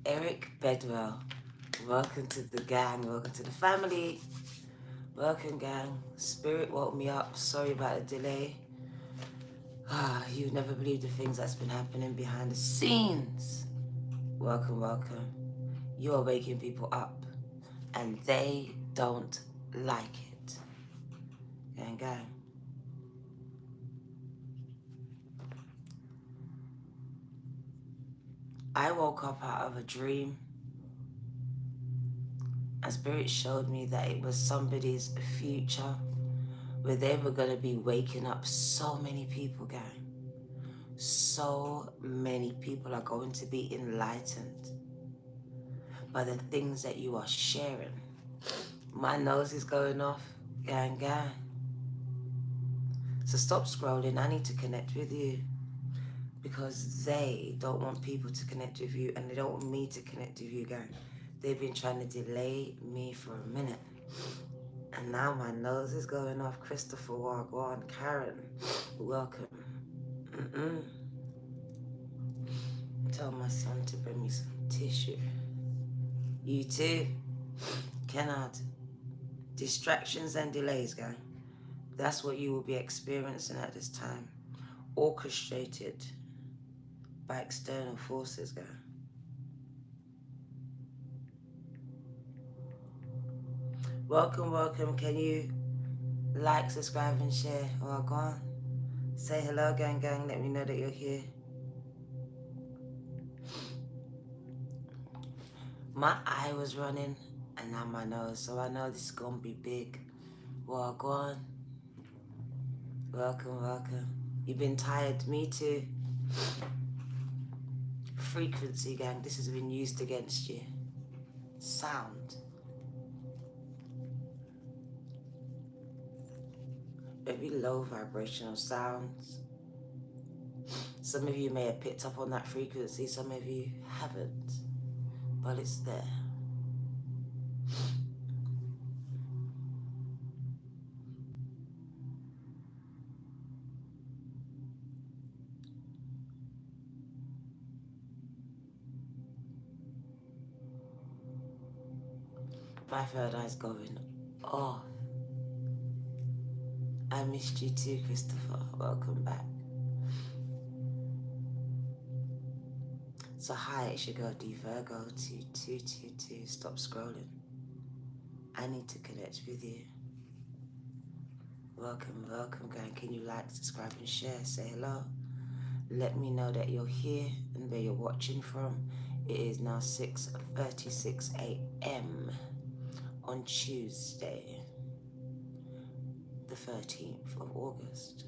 Eric Bedwell. Welcome to the gang. Welcome to the family. Welcome, gang. Spirit woke me up. Sorry about the delay. You never believe the things that's been happening behind the scenes. Welcome, welcome. You are waking people up, and they don't like it. Gang, gang. I woke up out of a dream, and Spirit showed me that it was somebody's future where they were going to be waking up so many people, gang. So many people are going to be enlightened by the things that you are sharing. My nose is going off, gang, gang. So stop scrolling. I need to connect with you because they don't want people to connect with you and they don't want me to connect with you, gang. They've been trying to delay me for a minute. And now my nose is going off. Christopher Wagwan, Karen, welcome. Tell my son to bring me some tissue. You too. Cannot. Distractions and delays, gang. That's what you will be experiencing at this time. Orchestrated by external forces, gang. Welcome, welcome. Can you like, subscribe, and share? Oh, go on. Say hello, gang, gang. Let me know that you're here. My eye was running and now my nose, so I know this is gonna be big. Well, go on. Welcome, welcome. You've been tired, me too. Frequency, gang, this has been used against you. Sound. Very low vibrational sounds. Some of you may have picked up on that frequency, some of you haven't, but it's there. My third eye's going off. I missed you too, Christopher. Welcome back. So hi, it should go D Virgo 2222. Stop scrolling. I need to connect with you. Welcome, welcome, gang. Can you like, subscribe, and share? Say hello. Let me know that you're here and where you're watching from. It is now 6:36 a.m. on Tuesday, the 13th of August.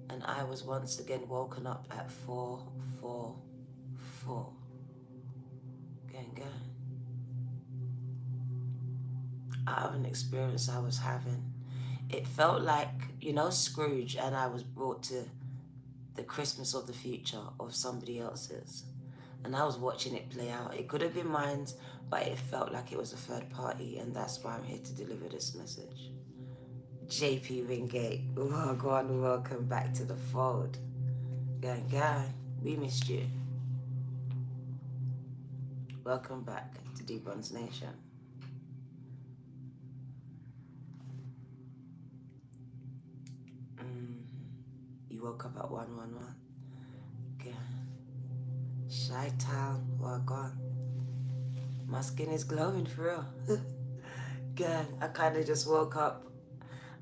And I was once again woken up at 4:44. Gang, gang. Out of an experience I was having. It felt like, you know, Scrooge, and I was brought to the Christmas of the future of somebody else's. And I was watching it play out. It could have been mine, but it felt like it was a third party, and that's why I'm here to deliver this message. JP Wingate, oh, go on, welcome back to the fold. Gang, gang, we missed you. Welcome back to Deep Bronze Nation. You woke up at 111. Okay. Shy Town, well gone. My skin is glowing for real. Gang, I kind of just woke up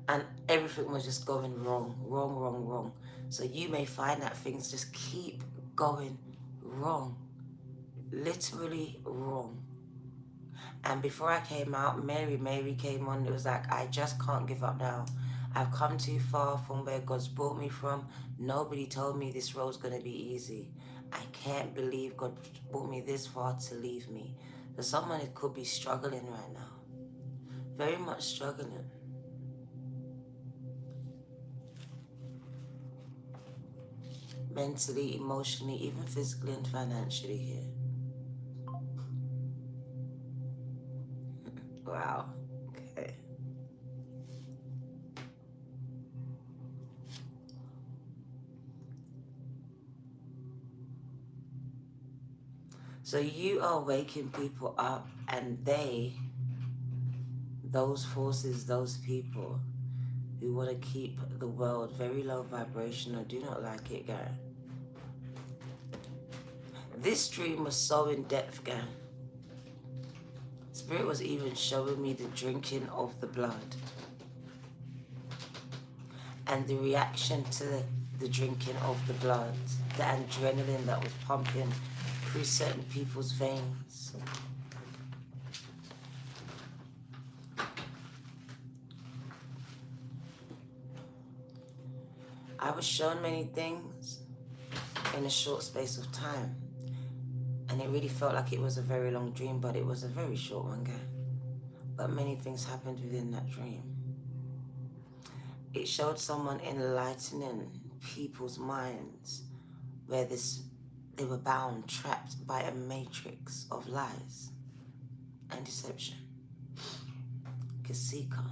and everything was just going wrong. So you may find that things just keep going wrong. Literally wrong. And before I came out, Mary came on. It was like, I just can't give up now. I've come too far from where God's brought me from. Nobody told me this road's going to be easy. I can't believe God brought me this far to leave me. So someone could be struggling right now. Very much struggling. Mentally, emotionally, even physically and financially here. Wow. Okay. So you are waking people up, and those forces, those people who want to keep the world very low vibrational, do not like it, gang. This dream was so in depth, gang. Spirit was even showing me the drinking of the blood and the reaction to the drinking of the blood, the adrenaline that was pumping through certain people's veins. I was shown many things in a short space of time, and it really felt like it was a very long dream, but it was a very short one, gang. But many things happened within that dream. It showed someone enlightening people's minds where they were bound, trapped by a matrix of lies and deception. Kasika.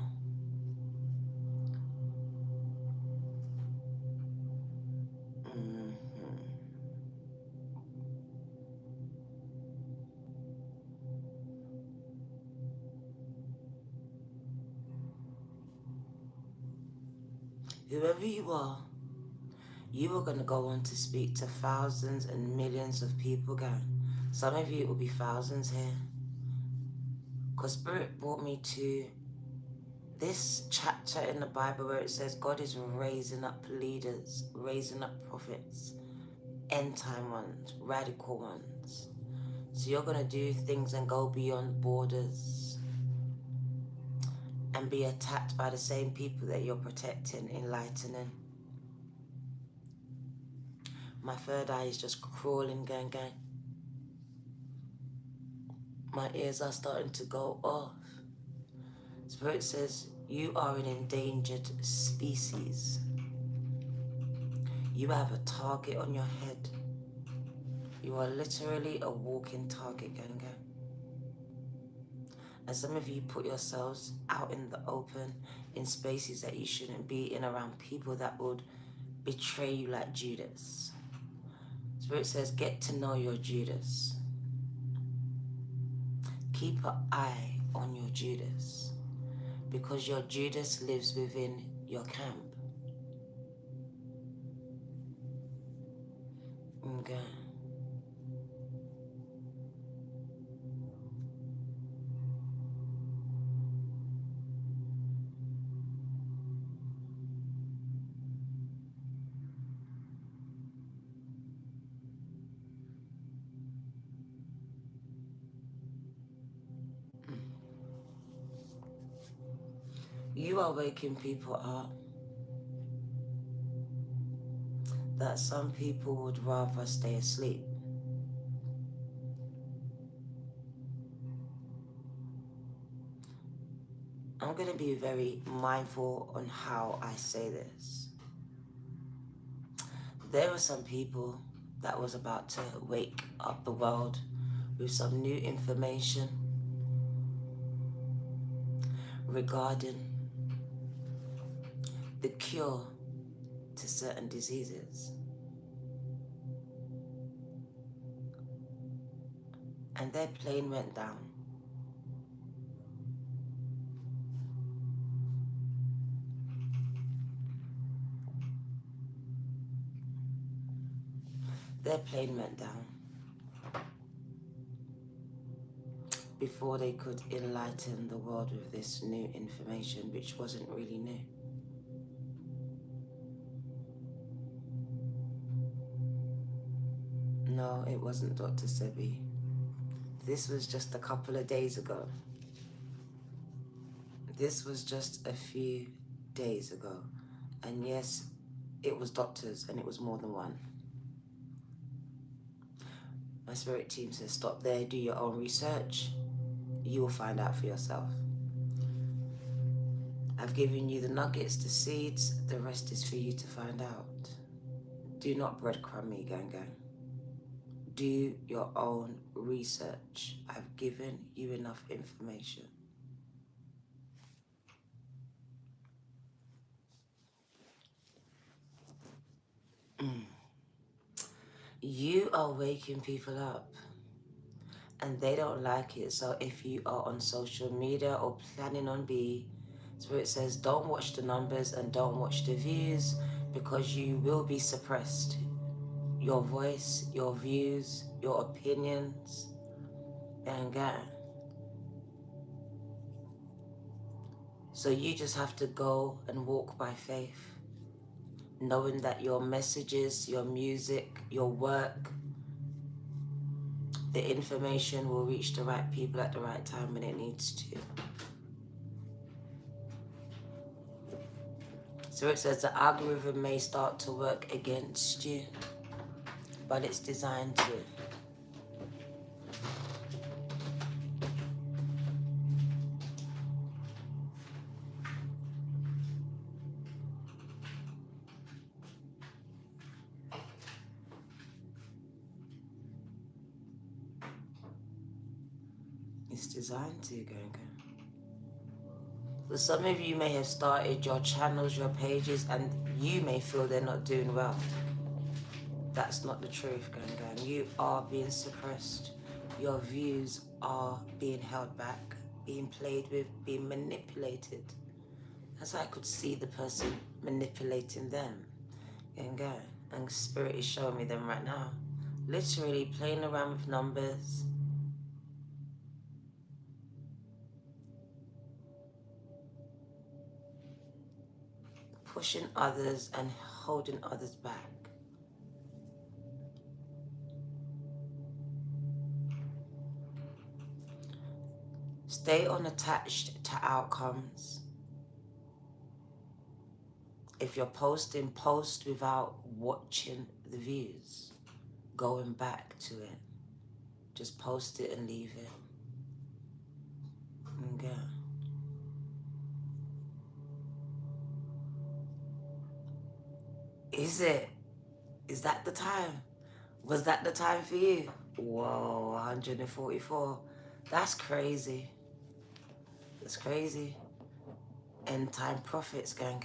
Whoever you are going to go on to speak to thousands and millions of people, gang. Some of you, it will be thousands here. Because Spirit brought me to this chapter in the Bible where it says God is raising up leaders, raising up prophets, end time ones, radical ones. So you're going to do things and go beyond borders and be attacked by the same people that you're protecting, enlightening. My third eye is just crawling, gang, gang. My ears are starting to go off. Spirit says, you are an endangered species. You have a target on your head. You are literally a walking target, gang, gang. And some of you put yourselves out in the open, in spaces that you shouldn't be, in around people that would betray you like Judas. Spirit says, get to know your Judas. Keep an eye on your Judas, because your Judas lives within your camp. Okay. You are waking people up that some people would rather stay asleep. I'm going to be very mindful on how I say this. There were some people that was about to wake up the world with some new information regarding the cure to certain diseases. And their plane went down. Their plane went down before they could enlighten the world with this new information, which wasn't really new. No, it wasn't Dr. Sebi. This was just a couple of days ago. This was just a few days ago. And yes, it was doctors, and it was more than one. My spirit team says, stop there, do your own research. You will find out for yourself. I've given you the nuggets, the seeds, the rest is for you to find out. Do not breadcrumb me, gang, gang. Do your own research. I've given you enough information. You are waking people up and they don't like it. So if you are on social media or planning on being, Spirit says don't watch the numbers and don't watch the views, because you will be suppressed. Your voice, your views, your opinions, and God. So you just have to go and walk by faith, knowing that your messages, your music, your work, the information will reach the right people at the right time when it needs to. So it says the algorithm may start to work against you, but it's designed to. It's designed to, Ganga. So some of you may have started your channels, your pages, and you may feel they're not doing well. That's not the truth, Ganga. You are being suppressed. Your views are being held back, being played with, being manipulated. As I could see the person manipulating them. Ganga. And Spirit is showing me them right now. Literally playing around with numbers. Pushing others and holding others back. Stay unattached to outcomes. If you're posting, post without watching the views. Going back to it. Just post it and leave it. Okay. Is it? Is that the time? Was that the time for you? Whoa, 144. That's crazy. That's crazy. End time prophets, gang.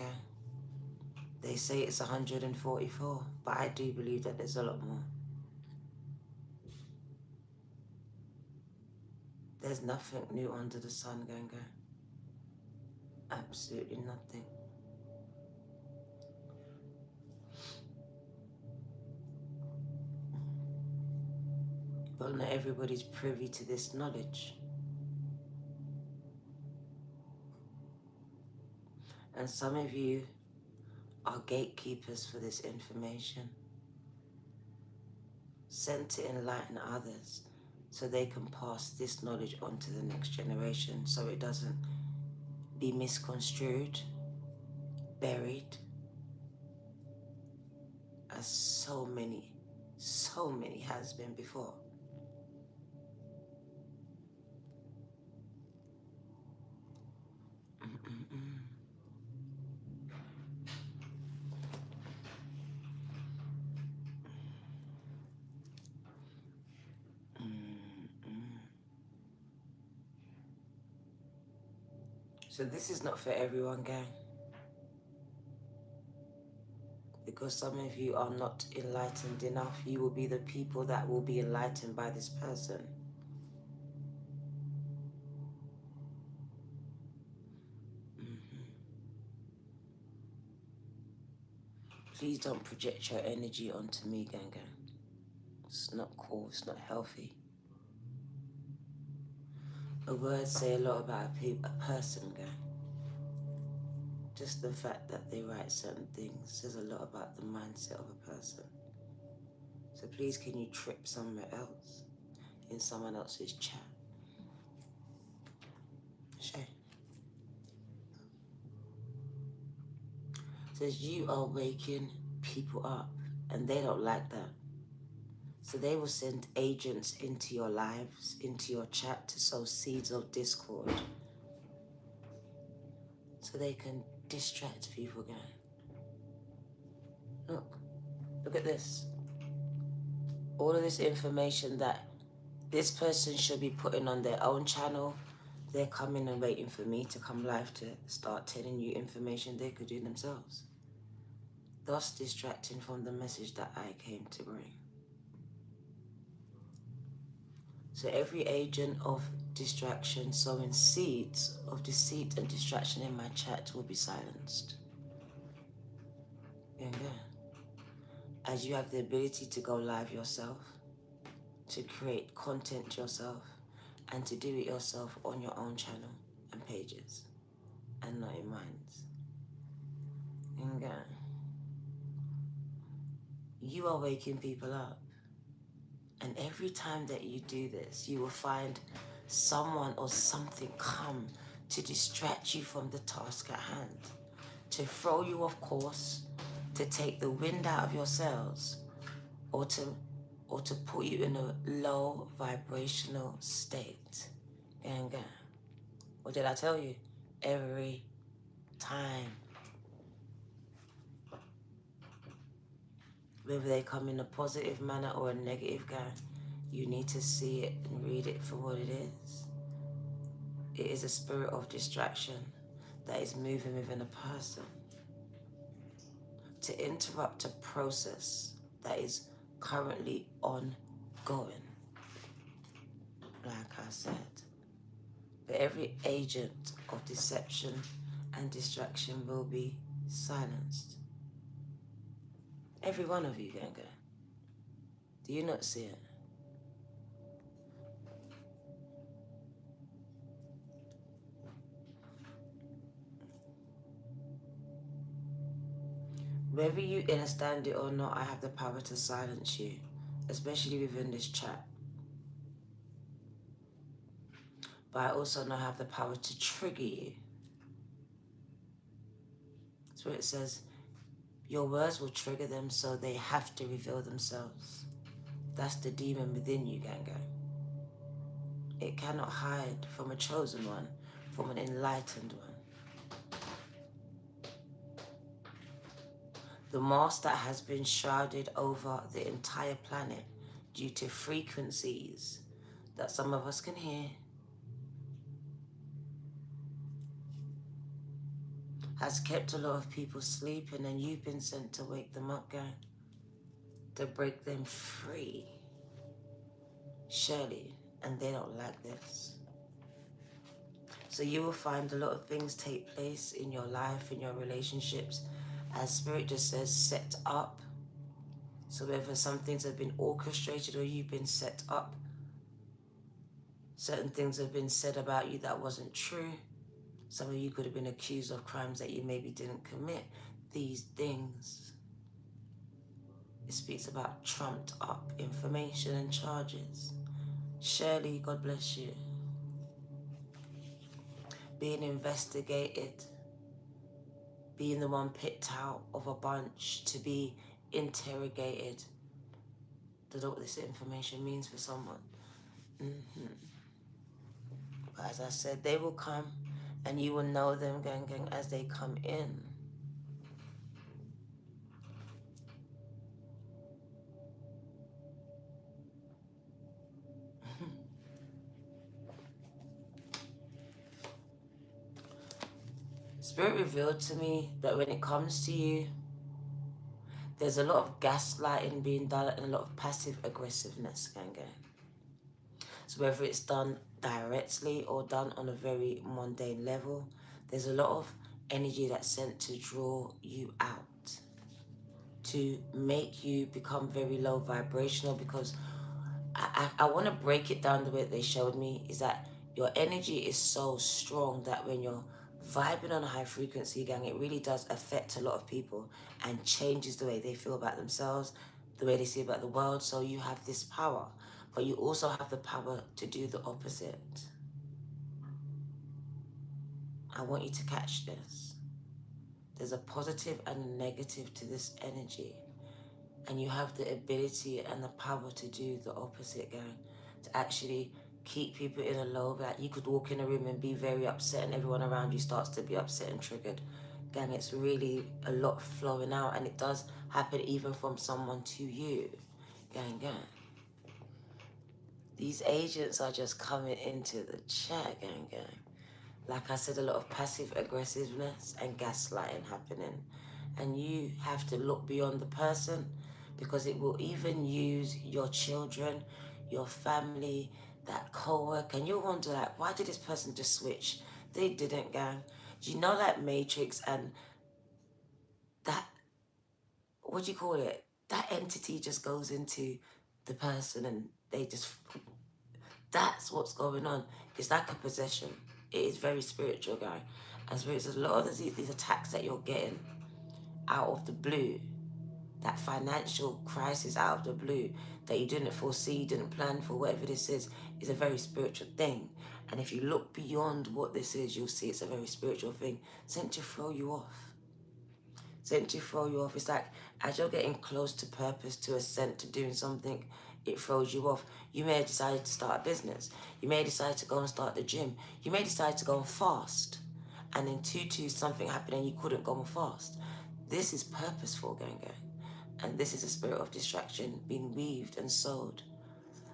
They say it's 144, but I do believe that there's a lot more. There's nothing new under the sun, gang. Absolutely nothing. But not everybody's privy to this knowledge. And some of you are gatekeepers for this information, sent to enlighten others so they can pass this knowledge on to the next generation so it doesn't be misconstrued, buried, as so many has been before. So this is not for everyone, gang. Because some of you are not enlightened enough. You will be the people that will be enlightened by this person. Please don't project your energy onto me, gang. It's not cool, it's not healthy. The words say a lot about a person, gang. Just the fact that they write certain things says a lot about the mindset of a person. So please, can you trip somewhere else in someone else's chat? Sure. It says you are waking people up, and they don't like that. So they will send agents into your lives, into your chat, to sow seeds of discord, so they can distract people again. Look at this. All of this information that this person should be putting on their own channel, they're coming and waiting for me to come live to start telling you information they could do themselves, thus distracting from the message that I came to bring. So every agent of distraction sowing seeds of deceit and distraction in my chat will be silenced. Yeah. As you have the ability to go live yourself, to create content yourself, and to do it yourself on your own channel and pages, and not in mine's. Yeah. You are waking people up. And every time that you do this, you will find someone or something come to distract you from the task at hand, to throw you off course, to take the wind out of your sails, or to put you in a low vibrational state. Gang, gang. What did I tell you? Every time. Whether they come in a positive manner or a negative, gang, you need to see it and read it for what it is. It is a spirit of distraction that is moving within a person to interrupt a process that is currently ongoing, like I said. But every agent of deception and distraction will be silenced. Every one of you, Ganga. Do you not see it? Whether you understand it or not, I have the power to silence you, especially within this chat. But I also now have the power to trigger you. That's where it says, your words will trigger them, so they have to reveal themselves. That's the demon within you, Ganga. It cannot hide from a chosen one, from an enlightened one. The mask that has been shrouded over the entire planet due to frequencies that some of us can hear has kept a lot of people sleeping, and you've been sent to wake them up, gang, to break them free. Surely, and they don't like this. So you will find a lot of things take place in your life, in your relationships, as Spirit just says, set up. So whether some things have been orchestrated or you've been set up, certain things have been said about you that wasn't true. Some of you could have been accused of crimes that you maybe didn't commit. These things, it speaks about trumped up information and charges. Shirley, God bless you. Being investigated, being the one picked out of a bunch to be interrogated. Don't know what this information means for someone. But as I said, they will come and you will know them, gang, as they come in. Spirit revealed to me that when it comes to you, there's a lot of gaslighting being done and a lot of passive aggressiveness, gang. So whether it's done directly or done on a very mundane level, there's a lot of energy that's sent to draw you out, to make you become very low vibrational, because I want to break it down the way they showed me, is that your energy is so strong that when you're vibing on a high frequency, gang, it really does affect a lot of people and changes the way they feel about themselves, the way they see about the world. So you have this power, but you also have the power to do the opposite. I want you to catch this. There's a positive and a negative to this energy. And you have the ability and the power to do the opposite, gang. To actually keep people in a low, that you could walk in a room and be very upset and everyone around you starts to be upset and triggered. Gang, it's really a lot flowing out, and it does happen even from someone to you. Gang. These agents are just coming into the chat, gang. Like I said, a lot of passive aggressiveness and gaslighting happening. And you have to look beyond the person, because it will even use your children, your family, that co-worker, and you wonder like, why did this person just switch? They didn't, gang. Do you know like Matrix and that, what do you call it? That entity just goes into the person and they just, that's what's going on. It's like a possession. It is very spiritual, guy. And spirits, a lot of these attacks that you're getting out of the blue, that financial crisis out of the blue that you didn't foresee, didn't plan for, whatever this is a very spiritual thing. And if you look beyond what this is, you'll see it's a very spiritual thing. Sent to throw you off. Sent to throw you off. It's like as you're getting close to purpose, to ascent, to doing something, it throws you off. You may have decided to start a business. You may decide to go and start the gym. You may decide to go and fast. And in 2-2 something happened and you couldn't go and fast. This is purposeful, gang. And this is a spirit of distraction being weaved and sowed.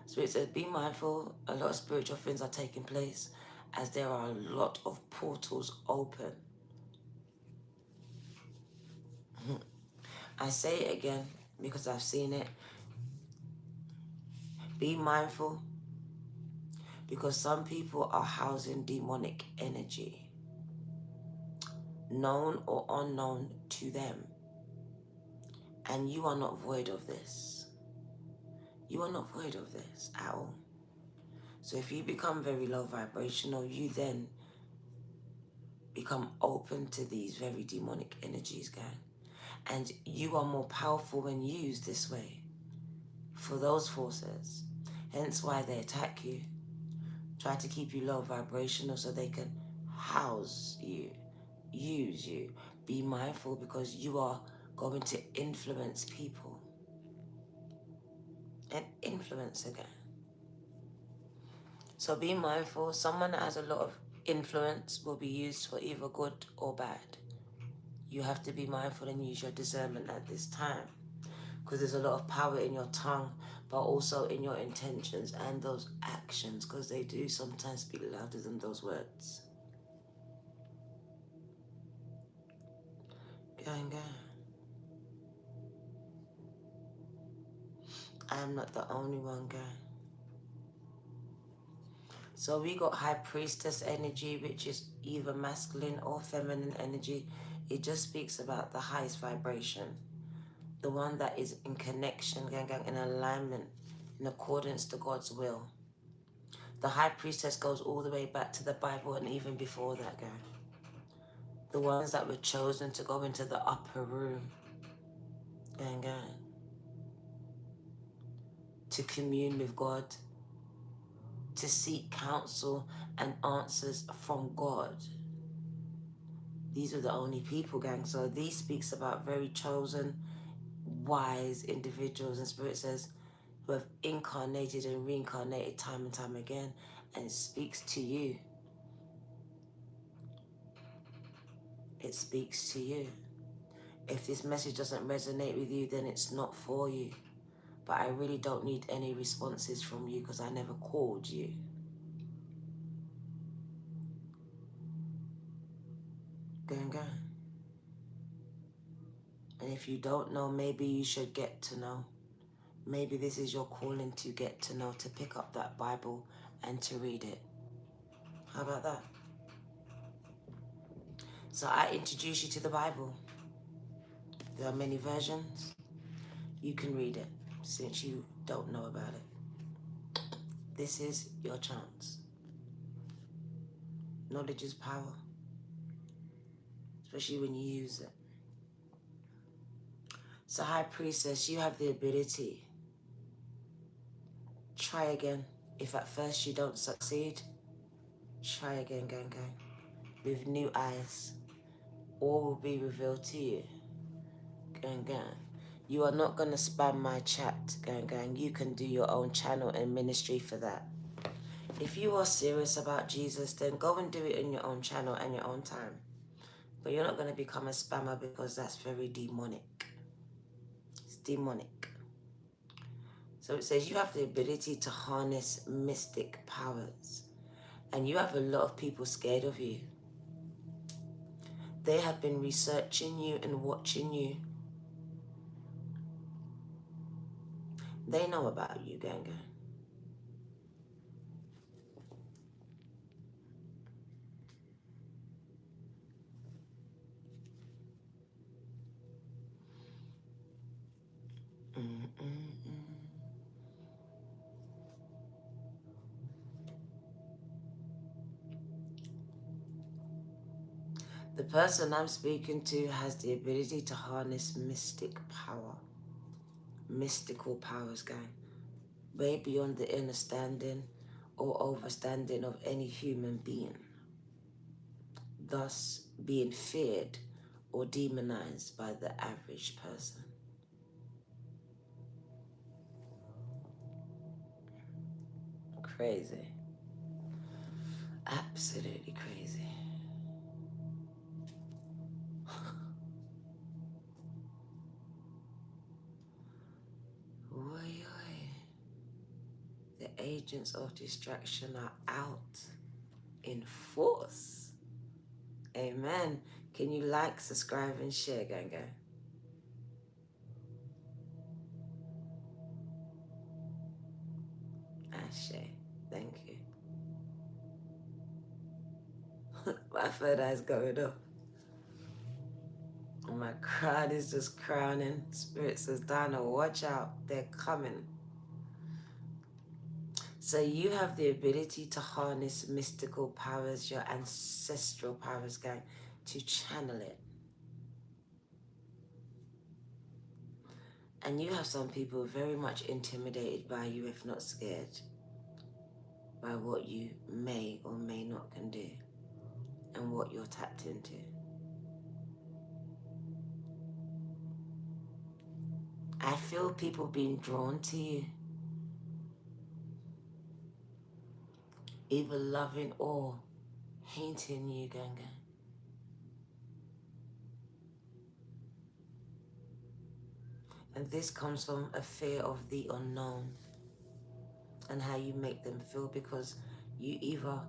Spirit says, be mindful. A lot of spiritual things are taking place as there are a lot of portals open. I say it again because I've seen it. Be mindful because some people are housing demonic energy, known or unknown to them. And you are not void of this. You are not void of this at all. So if you become very low vibrational, you then become open to these very demonic energies, gang. And you are more powerful when used this way for those forces. Hence why they attack you. Try to keep you low vibrational so they can house you, use you. Be mindful because you are going to influence people. And influence again. So be mindful. Someone that has a lot of influence will be used for either good or bad. You have to be mindful and use your discernment at this time. Because there's a lot of power in your tongue, but also in your intentions and those actions, because they do sometimes speak louder than those words. Gang. I am not the only one, gang. So we got high priestess energy, which is either masculine or feminine energy. It just speaks about the highest vibration. The one that is in connection, gang, in alignment, in accordance to God's will. The high priestess goes all the way back to the Bible and even before that, gang. The ones that were chosen to go into the upper room, gang, to commune with God, to seek counsel and answers from God. These are the only people, gang. So these speaks about very chosen, wise individuals, and Spirit says, who have incarnated and reincarnated time and time again, and it speaks to you. It speaks to you. If this message doesn't resonate with you, then it's not for you. But I really don't need any responses from you because I never called you. Gang. And if you don't know, maybe you should get to know. Maybe this is your calling to get to know, to pick up that Bible and to read it. How about that? So I introduce you to the Bible. There are many versions. You can read it since you don't know about it. This is your chance. Knowledge is power, especially when you use it. So High Priestess, you have the ability. Try again. If at first you don't succeed, try again, gang. With new eyes. All will be revealed to you. Gang. You are not going to spam my chat, gang. You can do your own channel and ministry for that. If you are serious about Jesus, then go and do it in your own channel and your own time. But you're not going to become a spammer because that's very demonic. It's demonic. So it says you have the ability to harness mystic powers. And you have a lot of people scared of you. They have been researching you and watching you. They know about you, gang. The person I'm speaking to has the ability to harness mystic power, mystical powers, gang, way beyond the understanding or overstanding of any human being, thus being feared or demonized by the average person. Crazy. Absolutely crazy. Oi, oi. The agents of distraction are out in force. Amen. Can you like, subscribe, and share, gang gang? Ashe. Thank you. My third eye's going up. My crowd is just crowning. Spirit says, Dino, watch out. They're coming. So you have the ability to harness mystical powers, your ancestral powers, gang, to channel it. And you have some people very much intimidated by you, if not scared, by what you may or may not can do and what you're tapped into. I feel people being drawn to you, either loving or hating you, gang gang. And this comes from a fear of the unknown and how you make them feel, because you either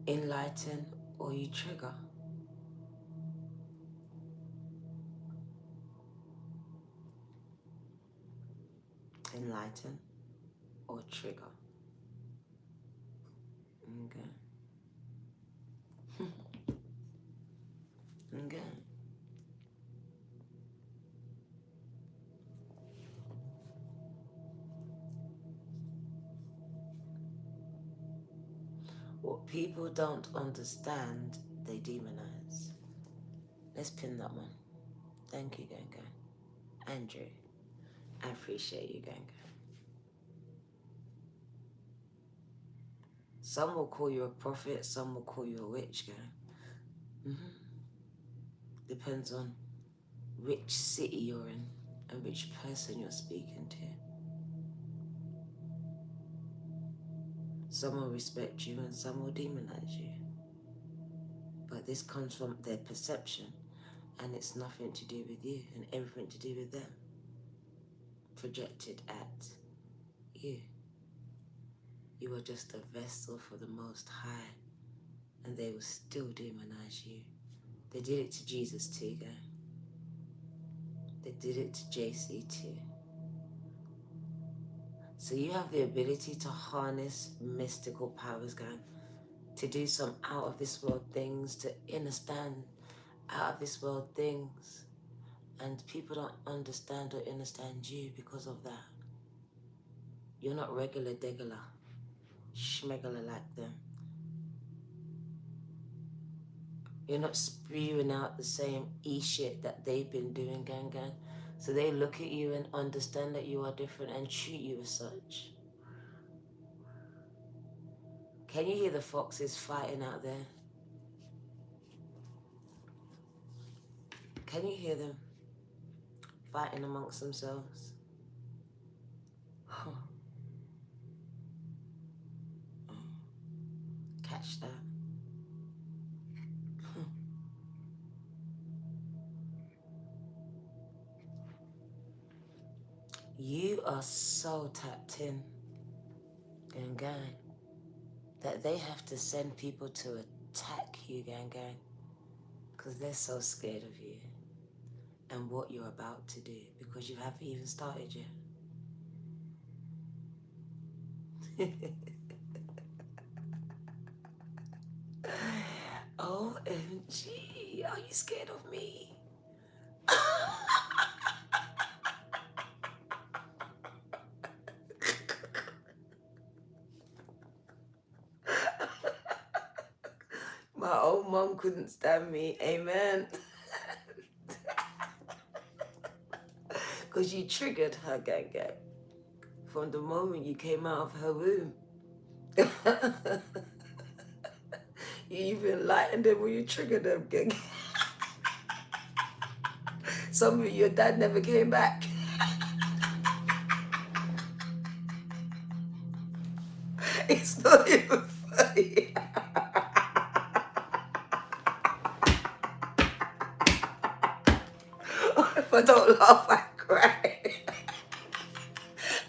enlighten or you trigger. Enlighten or trigger. Okay. Okay. What people don't understand, they demonize. Let's pin that one. Thank you, gang gang. Andrew, I appreciate you, gang gang. Some will call you a prophet, some will call you a witch, gang. Depends on which city you're in and which person you're speaking to. Some will respect you and some will demonize you. But this comes from their perception, and it's nothing to do with you and everything to do with them. Projected at you. You are just a vessel for the Most High, and they will still demonize you. They did it to Jesus too, guys. They did it to JC too. So you have the ability to harness mystical powers, guys, to do some out of this world things, to understand out of this world things. And people don't understand or understand you because of that. You're not regular degular, schmegular like them. You're not spewing out the same shit that they've been doing, gang gang. So they look at you and understand that you are different and treat you as such. Can you hear the foxes fighting out there? Can you hear them fighting amongst themselves? Catch that. You are so tapped in, gang gang, that they have to send people to attack you, gang gang, because they're so scared of you and what you're about to do, because you haven't even started yet. OMG, are you scared of me? My oh mom couldn't stand me. Amen. Because you triggered her, gang gang, from the moment you came out of her womb. You even lightened them when you triggered them, gang. Some of your dad never came back. It's not even funny. If I don't laugh, I cry.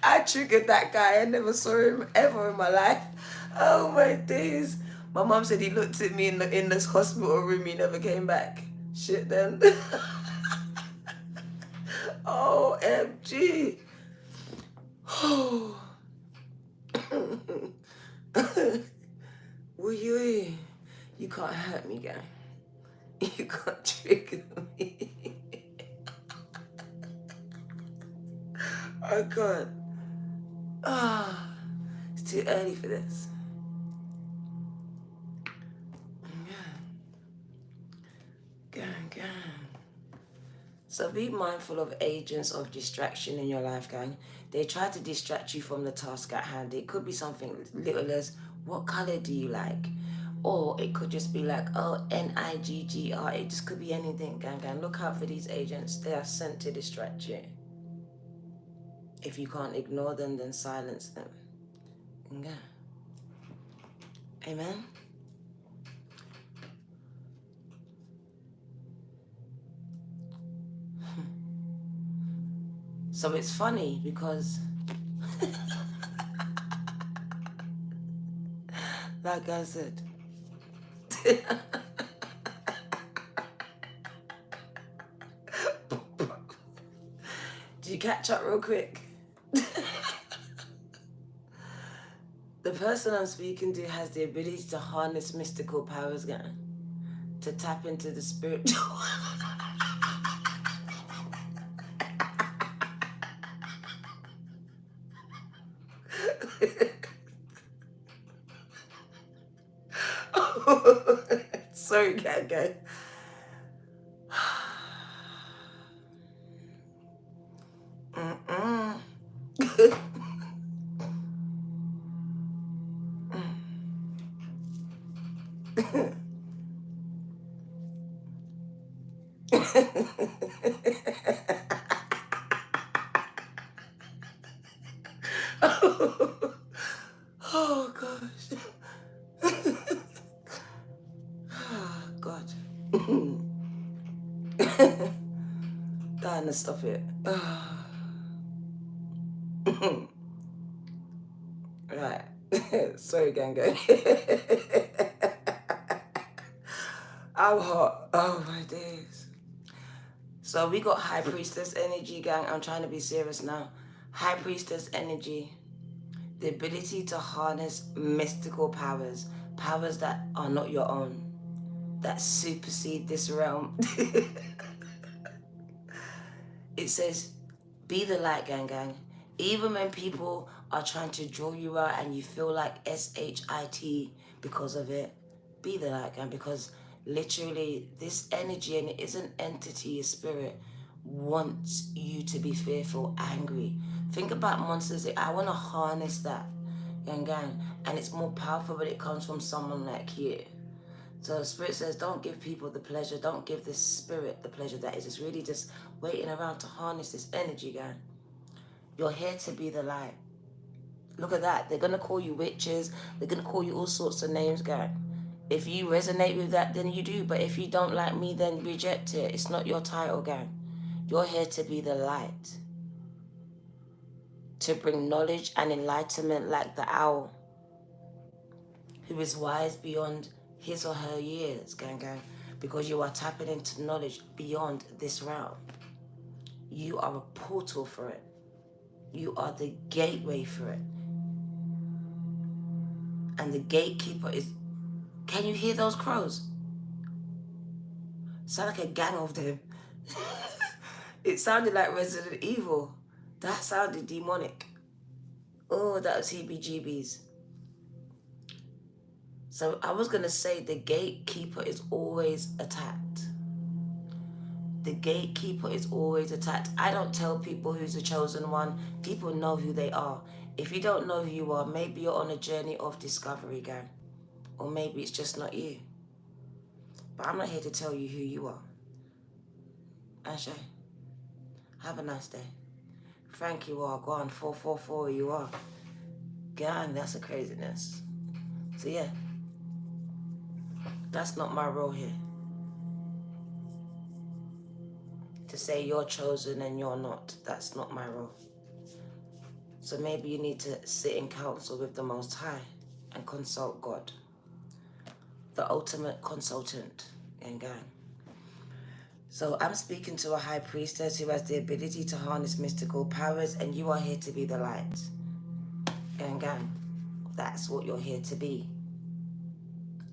I triggered that guy. I never saw him ever in my life. Oh my days. My mom said he looked at me in this hospital room. He never came back. Shit then. OMG. Oh. Will you? You can't hurt me, guy. You can't trigger me. I can't. Ah, it's too early for this. Gang. So be mindful of agents of distraction in your life, gang. They try to distract you from the task at hand. It could be something little as, what color do you like? Or it could just be like, oh, NIGGR. It just could be anything, gang. Look out for these agents. They are sent to distract you. If you can't ignore them, then silence them. Yeah. Amen? So it's funny because, like I said, do you catch up real quick? The person I'm speaking to has the ability to harness mystical powers, gang, to tap into the spiritual. Sorry, gang. Oh gosh. Oh God. Diana, stop it. Right. Sorry, gang. I'm hot. Oh my days. So we got High Priestess energy, gang. I'm trying to be serious now. High Priestess energy. The ability to harness mystical powers. Powers that are not your own. That supersede this realm. It says, be the light, gang. Even when people are trying to draw you out and you feel like SHIT because of it, be the light, gang, because literally this energy, and it is an entity, a spirit, wants you to be fearful, angry. Think about monsters. I want to harness that, gang. And it's more powerful when it comes from someone like you. So the spirit says, don't give people the pleasure. Don't give this spirit the pleasure that is just really just waiting around to harness this energy, gang. You're here to be the light. Look at that. They're going to call you witches. They're going to call you all sorts of names, gang. If you resonate with that, then you do. But if you don't like me, then reject it. It's not your title, gang. You're here to be the light. To bring knowledge and enlightenment like the owl, who is wise beyond his or her years, gang. Because you are tapping into knowledge beyond this realm. You are a portal for it. You are the gateway for it. And the gatekeeper is... Can you hear those crows? Sound like a gang of them. It sounded like Resident Evil. That sounded demonic. Oh, that was heebie-jeebies. So I was going to say the gatekeeper is always attacked. The gatekeeper is always attacked. I don't tell people who's the chosen one. People know who they are. If you don't know who you are, maybe you're on a journey of discovery, gang. Or maybe it's just not you. But I'm not here to tell you who you are. Ashay, have a nice day. Frank, you are. Go on, 444, you are. Gang, that's a craziness. So yeah, that's not my role here. To say you're chosen and you're not, that's not my role. So maybe you need to sit in council with the Most High and consult God, the ultimate consultant in gang. So I'm speaking to a high priestess who has the ability to harness mystical powers, and you are here to be the light. Gang, that's what you're here to be.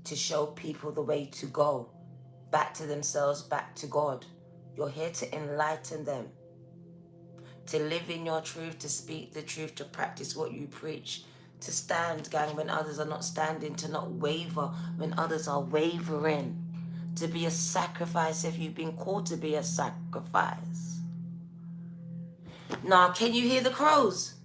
To show people the way to go, back to themselves, back to God. You're here to enlighten them, to live in your truth, to speak the truth, to practice what you preach, to stand, gang, when others are not standing, to not waver when others are wavering, to be a sacrifice if you've been called to be a sacrifice. Now, can you hear the crows?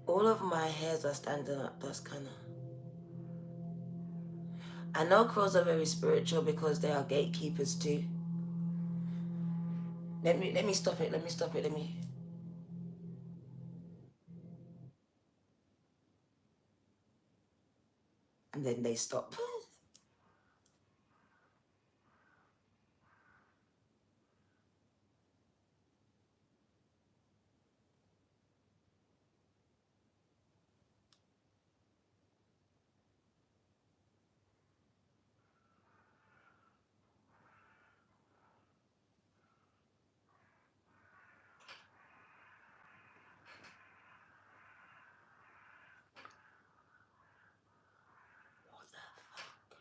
All of my hairs are standing up. That's kind of... I know crows are very spiritual because they are gatekeepers too. Let me stop it. And then they stop. What the fuck?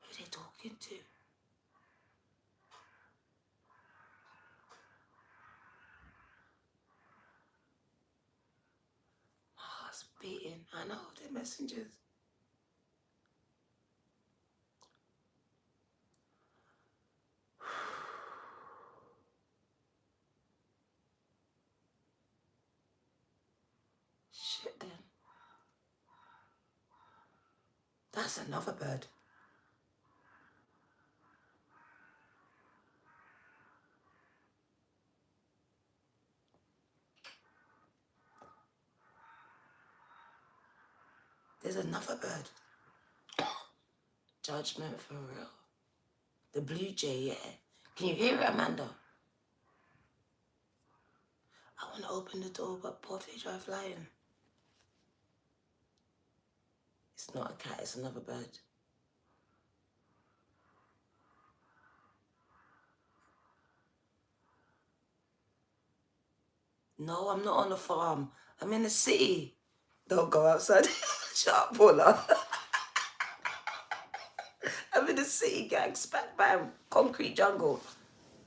Who are they talking to? My heart's beating. I know, they're messengers. Shit then. That's another bird. There's another bird. Judgment for real. The blue jay, yeah. Can you hear it, Amanda? I want to open the door, but poor fish are flying. It's not a cat, it's another bird. No, I'm not on a farm. I'm in the city. Don't go outside. Shut up, Paula. I'm in the city, gang, spat by a concrete jungle.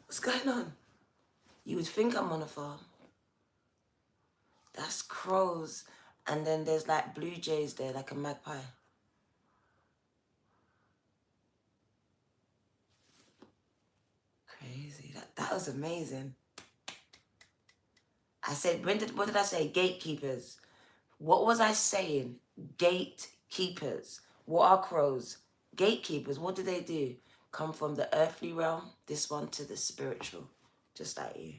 What's going on? You would think I'm on a farm. That's crows. And then there's like blue jays there, like a magpie. Crazy. That was amazing. I said, what did I say? Gatekeepers. What was I saying? Gatekeepers. What are crows? Gatekeepers. What do they do? Come from the earthly realm, this one to the spiritual. Just like you.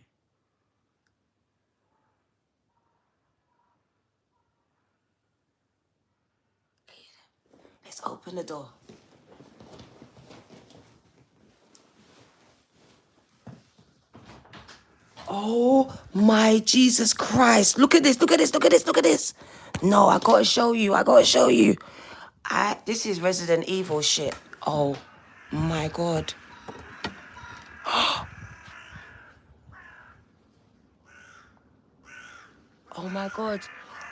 Let's open the door. Oh my Jesus Christ. Look at this, look at this, look at this, look at this. No, I gotta show you, I gotta show you. This is Resident Evil shit. Oh my God. Oh my God.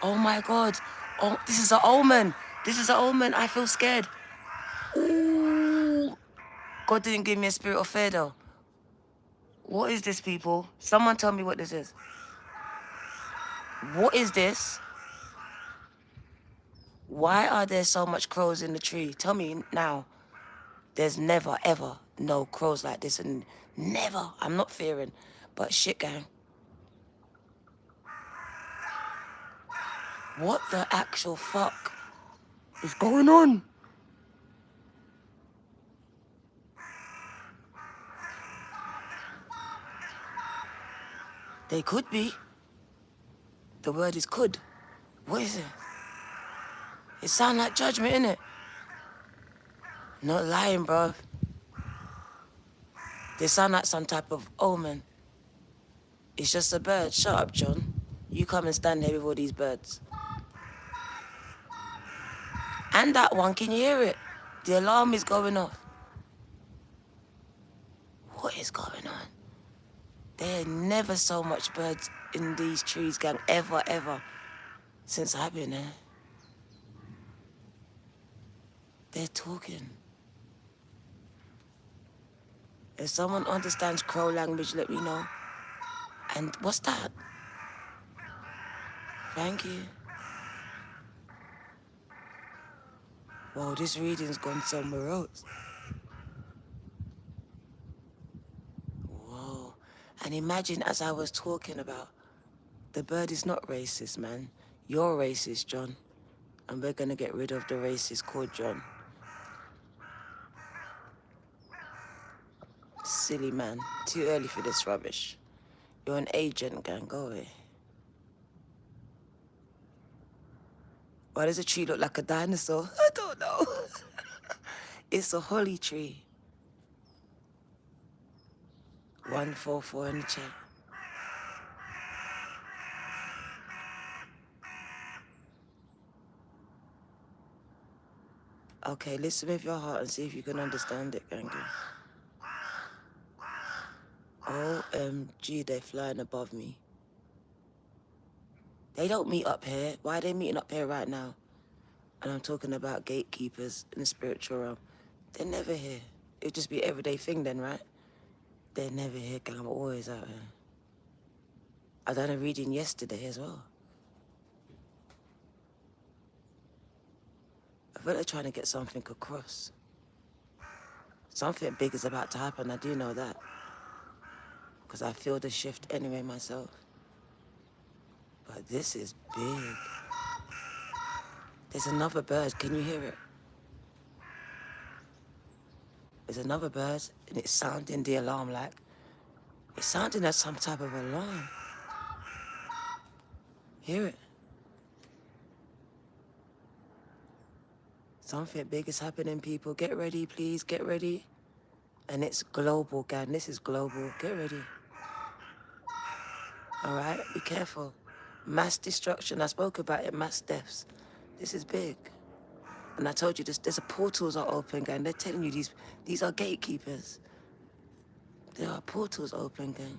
Oh my God. Oh, this is an omen. This is an omen. I feel scared. Ooh. God didn't give me a spirit of fear though. What is this, people? Someone tell me what this is. What is this? Why are there so much crows in the tree? Tell me now. There's never, ever no crows like this, and never. I'm not fearing, but shit, gang. What the actual fuck is going on? They could be. The word is could. What is it? It sound like judgment, innit? Not lying, bro. They sound like some type of omen. It's just a bird. Shut up, John. You come and stand here with all these birds. And that one, can you hear it? The alarm is going off. What is going on? There are never so much birds in these trees, gang. Ever, ever. Since I've been here. They're talking. If someone understands crow language, let me know. And what's that? Thank you. Whoa, this reading's gone somewhere else. Whoa. And imagine, as I was talking about, the bird is not racist, man. You're racist, John. And we're gonna get rid of the racist called John. Silly man. Too early for this rubbish. You're an agent, gang. Go away. Why does a tree look like a dinosaur? I don't know. It's a holly tree. 144 in the chat. Okay, listen with your heart and see if you can understand it, gang. OMG, they're flying above me. They don't meet up here. Why are they meeting up here right now? And I'm talking about gatekeepers in the spiritual realm. They're never here. It'd just be everyday thing then, right? They're never here, gang. I'm always out here. I done a reading yesterday as well. I feel like trying to get something across. Something big is about to happen, I do know that. Because I feel the shift anyway myself. But this is big. There's another bird, can you hear it? There's another bird, and it's sounding the alarm like, it's sounding like some type of alarm. Hear it? Something big is happening, people. Get ready, please, get ready. And it's global, gang. This is global. Get ready. All right? Be careful. Mass destruction. I spoke about it, mass deaths. This is big. And I told you, there's a portals are open, gang. They're telling you these are gatekeepers. There are portals open, gang.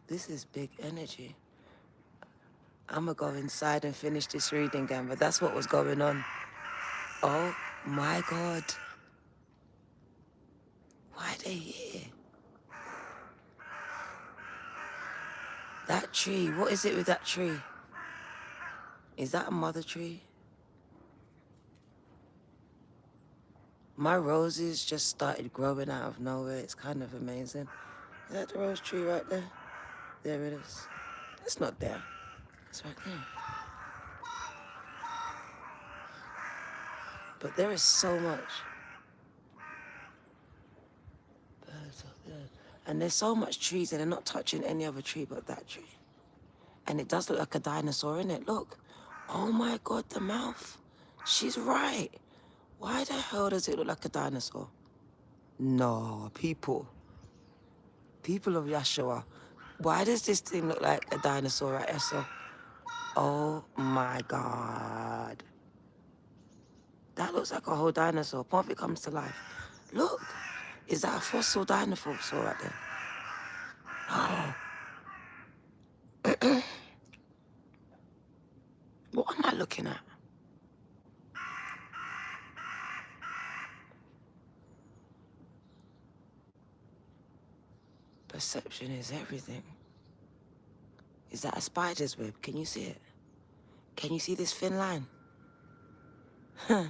This is big energy. I'm gonna go inside and finish this reading, gang, but that's what was going on. Oh my God. Why are they here? That tree, what is it with that tree? Is that a mother tree? My roses just started growing out of nowhere. It's kind of amazing. Is that the rose tree right there? There it is. It's not there. It's right there. But there is so much. Birds up there. And there's so much trees and they're not touching any other tree but that tree. And it does look like a dinosaur, innit? Look. Oh my God, the mouth. She's right. Why the hell does it look like a dinosaur? No, people. People of Yashua. Why does this thing look like a dinosaur right here? So, oh my God. That looks like a whole dinosaur. What if it comes to life? Look. Is that a fossil dinosaur right there? What am I looking at? Perception is everything. Is that a spider's web? Can you see it? Can you see this thin line? Huh.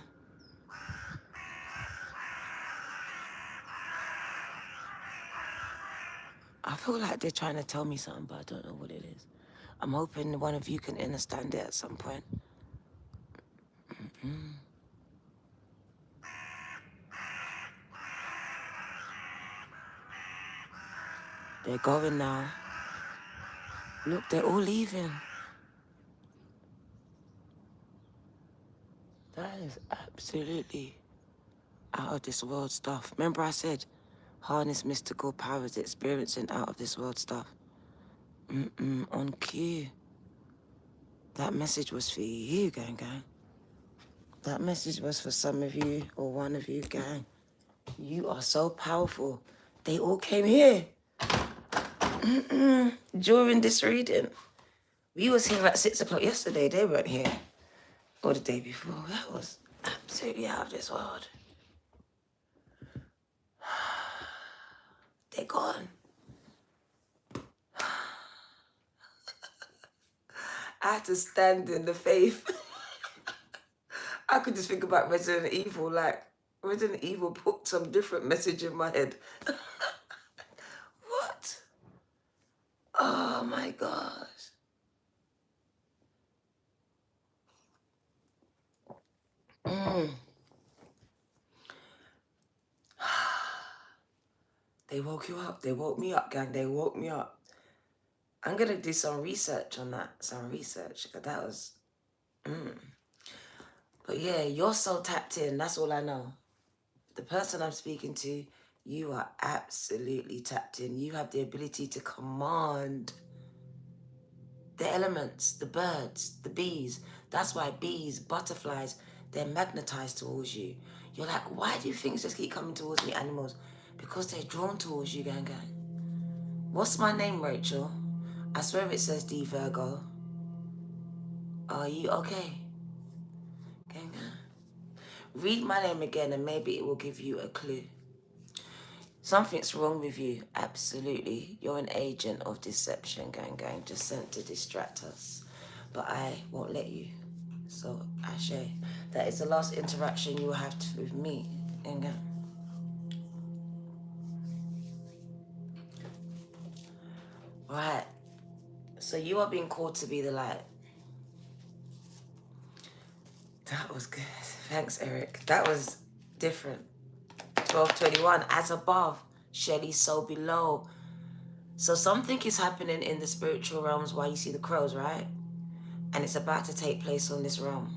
I feel like they're trying to tell me something, but I don't know what it is. I'm hoping one of you can understand it at some point. They're going now. Look, they're all leaving. That is absolutely out of this world stuff. Remember I said, harness mystical powers, experiencing out of this world stuff. On cue. That message was for you, gang. That message was for some of you or one of you, gang. You are so powerful. They all came here. During this reading. We was here at 6 o'clock yesterday. They weren't here. Or the day before. That was absolutely out of this world. They're gone. I had to stand in the faith. I could just think about Resident Evil, like Resident Evil put some different message in my head. What? Oh my gosh. They woke you up. They woke me up, gang. They woke me up. I'm going to do some research on that. Some research. Because that was... But yeah, you're so tapped in. That's all I know. The person I'm speaking to, you are absolutely tapped in. You have the ability to command the elements, the birds, the bees. That's why bees, butterflies, they're magnetized towards you. You're like, why do things just keep coming towards me, animals? Because they're drawn towards you, gang. What's my name, Rachel? I swear it says D Virgo. Are you okay? Gang. Read my name again and maybe it will give you a clue. Something's wrong with you, absolutely. You're an agent of deception, gang, just sent to distract us. But I won't let you. So, Ashe, that is the last interaction you will have with me, gang. Right. So you are being called to be the light. That was good. Thanks, Eric. That was different. 12:21, as above, Shelly, so below. So something is happening in the spiritual realms while you see the crows, right? And it's about to take place on this realm.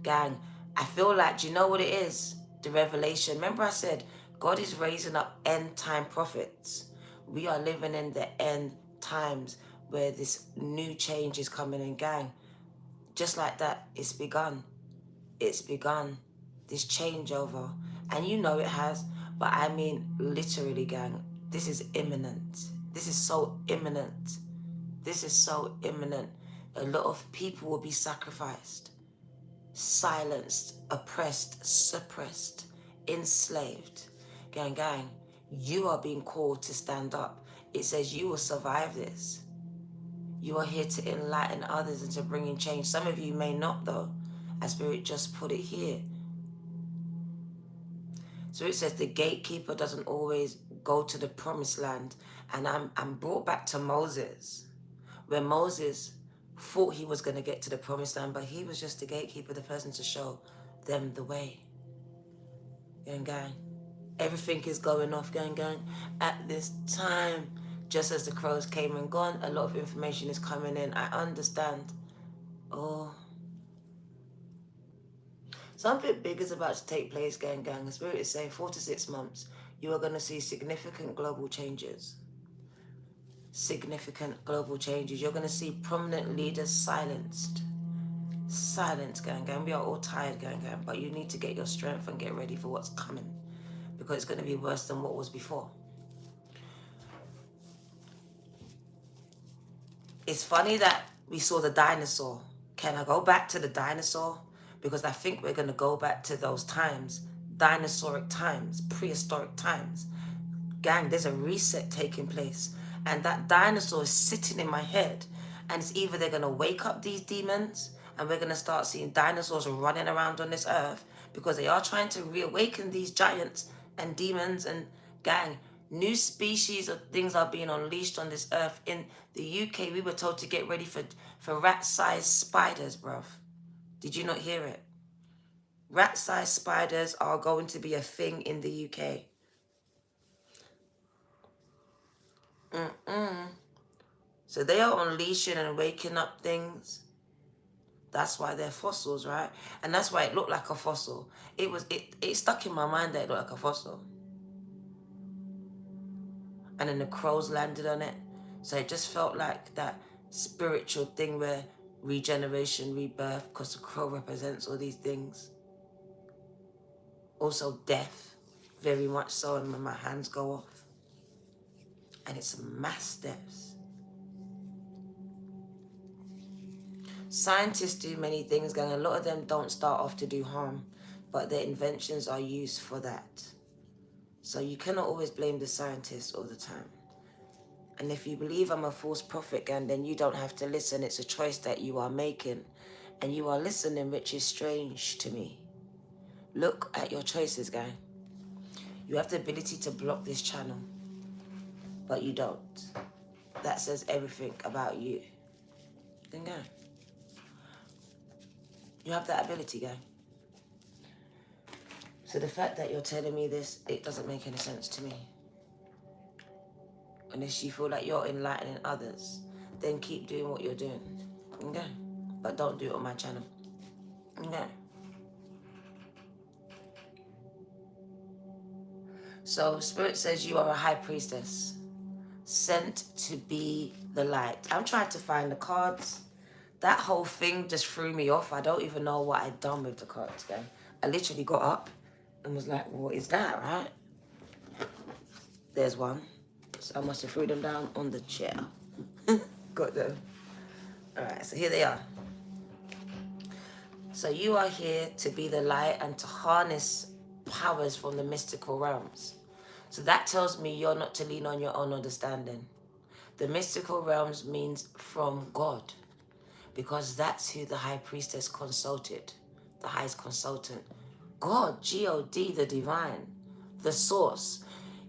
Gang, I feel like, do you know what it is? The revelation. Remember I said, God is raising up end time prophets. We are living in the end times where this new change is coming in, gang. Just like that, it's begun. It's begun. This changeover. And you know it has, but I mean literally, gang. This is imminent. This is so imminent. This is so imminent. A lot of people will be sacrificed, silenced, oppressed, suppressed, enslaved. Gang, you are being called to stand up. It says you will survive this. You are here to enlighten others and to bring in change. Some of you may not, though. As Spirit just put it here. So it says the gatekeeper doesn't always go to the promised land. And I'm brought back to Moses, where Moses thought he was going to get to the promised land, but he was just the gatekeeper, the person to show them the way. Gang. Everything is going off, gang. At this time, just as the crows came and gone, a lot of information is coming in. I understand. Oh. Something big is about to take place, gang. The Spirit is saying 4 to 6 months, you are going to see significant global changes. Significant global changes. You're going to see prominent leaders silenced. Silence, gang. We are all tired, gang. But you need to get your strength and get ready for what's coming. Because it's going to be worse than what was before. It's funny that we saw the dinosaur. Can I go back to the dinosaur? Because I think we're going to go back to those times. Dinosauric times. Prehistoric times. Gang, there's a reset taking place. And that dinosaur is sitting in my head. And it's either they're going to wake up these demons and we're going to start seeing dinosaurs running around on this earth because they are trying to reawaken these giants and demons. And gang, new species of things are being unleashed on this earth. In the UK, we were told to get ready for rat-sized spiders, bruv. Did you not hear it? Rat-sized spiders are going to be a thing in the UK. So they are unleashing and waking up things. That's why they're fossils, right? And that's why it looked like a fossil. It stuck in my mind that it looked like a fossil. And then the crows landed on it. So it just felt like that spiritual thing where regeneration, rebirth, because the crow represents all these things. Also death, very much so, and when my hands go off. And it's mass deaths. Scientists do many things, and a lot of them don't start off to do harm, but their inventions are used for that. So you cannot always blame the scientists all the time. And if you believe I'm a false prophet, gang, then you don't have to listen. It's a choice that you are making. And you are listening, which is strange to me. Look at your choices, gang. You have the ability to block this channel, but you don't. That says everything about you. Then go. You have that ability, gang. So the fact that you're telling me this, it doesn't make any sense to me. Unless you feel like you're enlightening others, then keep doing what you're doing. Okay? But don't do it on my channel. Okay? So Spirit says you are a high priestess, sent to be the light. I'm trying to find the cards. That whole thing just threw me off. I don't even know what I'd done with the cards, gang. I literally got up and was like, what is that, right? There's one. So I must have threw them down on the chair. Got them. All right, so here they are. So you are here to be the light and to harness powers from the mystical realms. So that tells me you're not to lean on your own understanding. The mystical realms means from God, because that's who the high priestess consulted, the highest consultant. God, G-O-D, the divine, the source.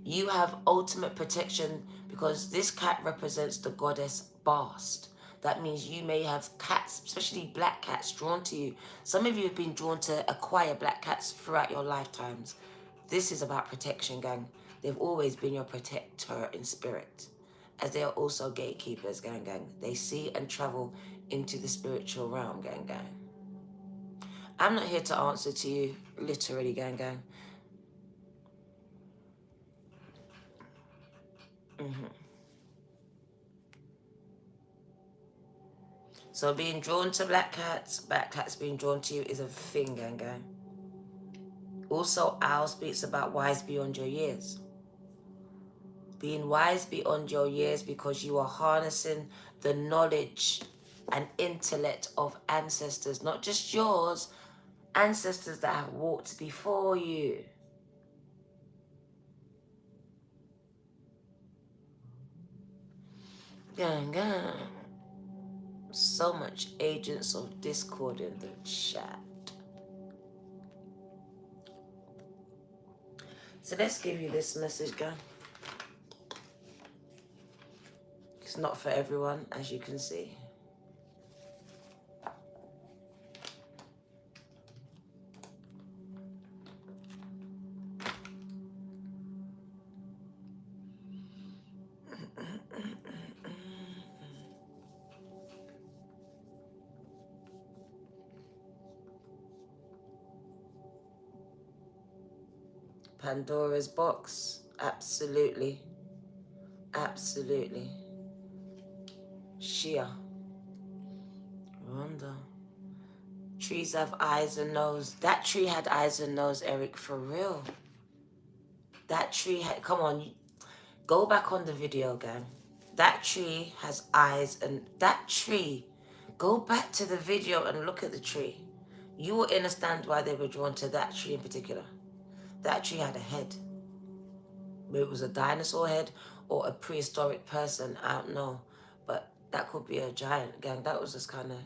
You have ultimate protection because this cat represents the goddess Bast. That means you may have cats, especially black cats, drawn to you. Some of you have been drawn to acquire black cats throughout your lifetimes. This is about protection, gang. They've always been your protector in spirit, as they are also gatekeepers, gang, gang. They see and travel into the spiritual realm, gang, gang. I'm not here to answer to you, literally, gang, gang. So being drawn to black cats being drawn to you is a thing, gang, gang. Also, Owl speaks about wise beyond your years. Being wise beyond your years because you are harnessing the knowledge and intellect of ancestors, not just yours, ancestors that have walked before you. Gang, gang. So much agents of discord in the chat. So let's give you this message, gang. It's not for everyone, as you can see. Pandora's box. Absolutely. Absolutely. Shia. Rhonda. Trees have eyes and nose. That tree had eyes and nose, Eric, for real. That tree had, come on, go back on the video, gang. That tree has eyes, and that tree, go back to the video and look at the tree. You will understand why they were drawn to that tree in particular. That tree had a head. Maybe it was a dinosaur head or a prehistoric person. I don't know. But that could be a giant, gang. That was just kind of,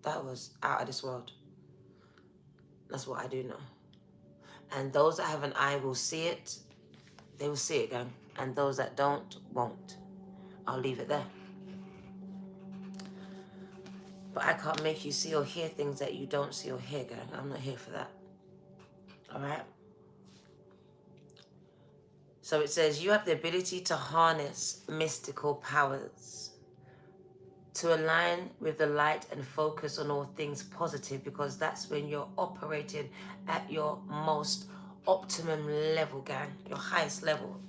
that was out of this world. That's what I do know. And those that have an eye will see it. They will see it, gang. And those that don't, won't. I'll leave it there. But I can't make you see or hear things that you don't see or hear, gang. I'm not here for that. All right? So it says, you have the ability to harness mystical powers, to align with the light and focus on all things positive, because that's when you're operating at your most optimum level, gang, your highest level.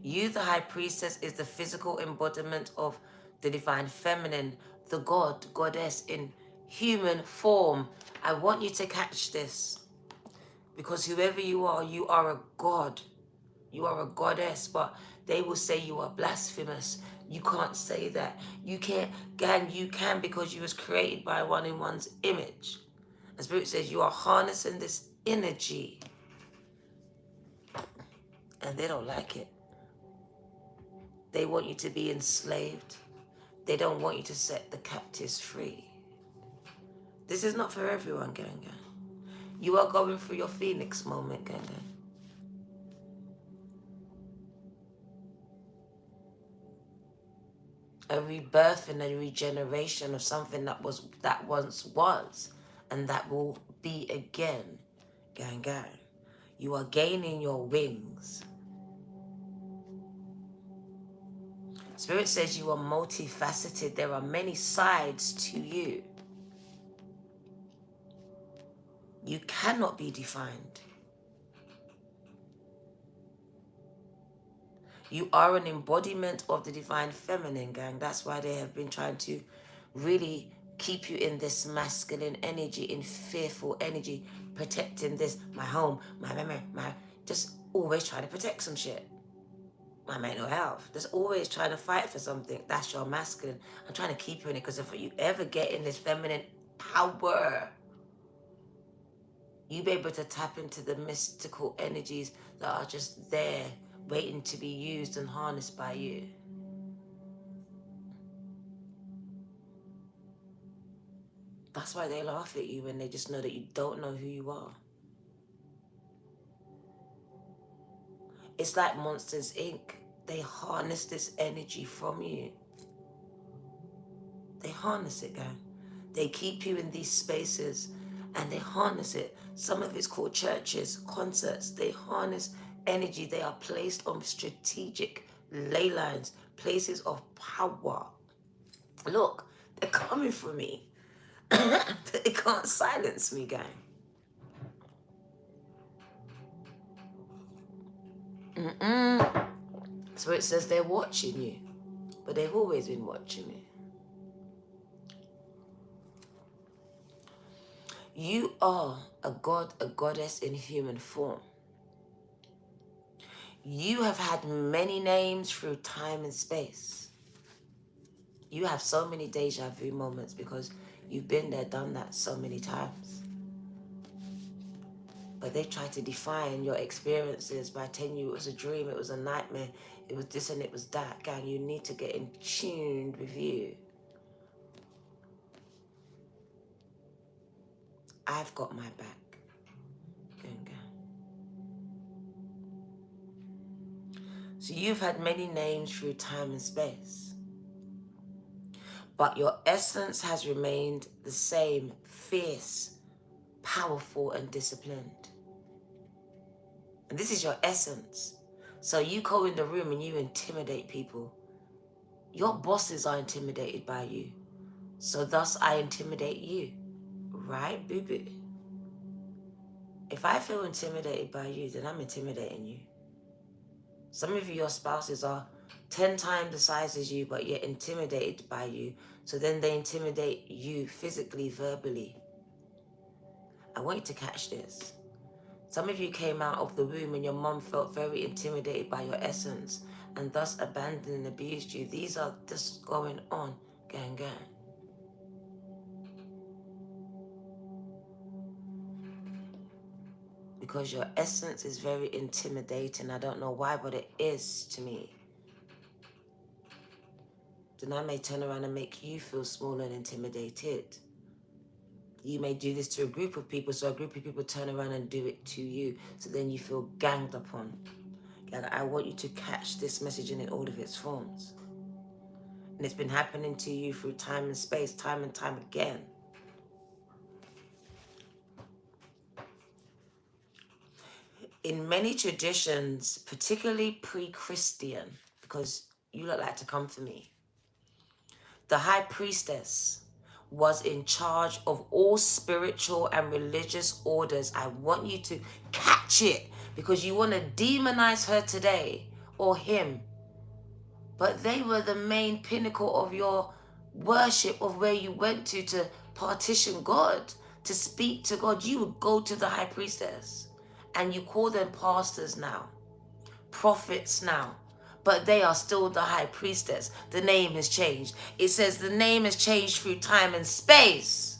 You, the high priestess, is the physical embodiment of the divine feminine, the god, goddess in human form. I want you to catch this, because whoever you are a god. You are a goddess, but they will say you are blasphemous. You can't say that. You can't, gang, you can, because you was created by one in one's image. The Spirit says you are harnessing this energy, and they don't like it. They want you to be enslaved. They don't want you to set the captives free. This is not for everyone, gang, gang. You are going through your phoenix moment, gang, gang. A rebirth and a regeneration of something that once was, and that will be again, gang, gang. You are gaining your wings. Spirit says you are multifaceted. There are many sides to you. You cannot be defined. You are an embodiment of the divine feminine, gang. That's why they have been trying to really keep you in this masculine energy, in fearful energy, protecting this, my home, my memory, just always trying to protect some shit. My mental health. Just always trying to fight for something. That's your masculine. I'm trying to keep you in it, because if you ever get in this feminine power, you be able to tap into the mystical energies that are just there, waiting to be used and harnessed by you. That's why they laugh at you when they just know that you don't know who you are. It's like Monsters, Inc. They harness this energy from you. They harness it, gang. They keep you in these spaces and they harness it. Some of it's called churches, concerts. They harness energy. They are placed on strategic ley lines, places of power. Look, they're coming for me. They can't silence me, gang. So it says they're watching you, but they've always been watching you. You are a god, a goddess in human form. You have had many names through time and space. You have so many deja vu moments because you've been there, done that so many times. But they try to define your experiences by telling you it was a dream, it was a nightmare, it was this and it was that. Gang, you need to get in tune with you. I've got my back. Gang, gang. So you've had many names through time and space, but your essence has remained the same, fierce, powerful, and disciplined. And this is your essence. So you go in the room and you intimidate people. Your bosses are intimidated by you. So thus I intimidate you. Right, boo-boo? If I feel intimidated by you, then I'm intimidating you. Some of your spouses are 10 times the size as you, but yet intimidated by you. So then they intimidate you physically, verbally. I want you to catch this. Some of you came out of the womb and your mom felt very intimidated by your essence and thus abandoned and abused you. These are just going on, gang, gang. because your essence is very intimidating. I don't know why, but it is to me. Then I may turn around and make you feel small and intimidated. You may do this to a group of people, so a group of people turn around and do it to you. So then you feel ganged upon. Like, I want you to catch this message in all of its forms. And it's been happening to you through time and space, time and time again. In many traditions, particularly pre-Christian, because you look like to come for me, the high priestess was in charge of all spiritual and religious orders. I want you to catch it, because you want to demonize her today, or him. But they were the main pinnacle of your worship, of where you went to partition God, to speak to God. You would go to the high priestess, and you call them pastors now, prophets now, but they are still the high priestess. The name has changed. It says the name has changed through time and space.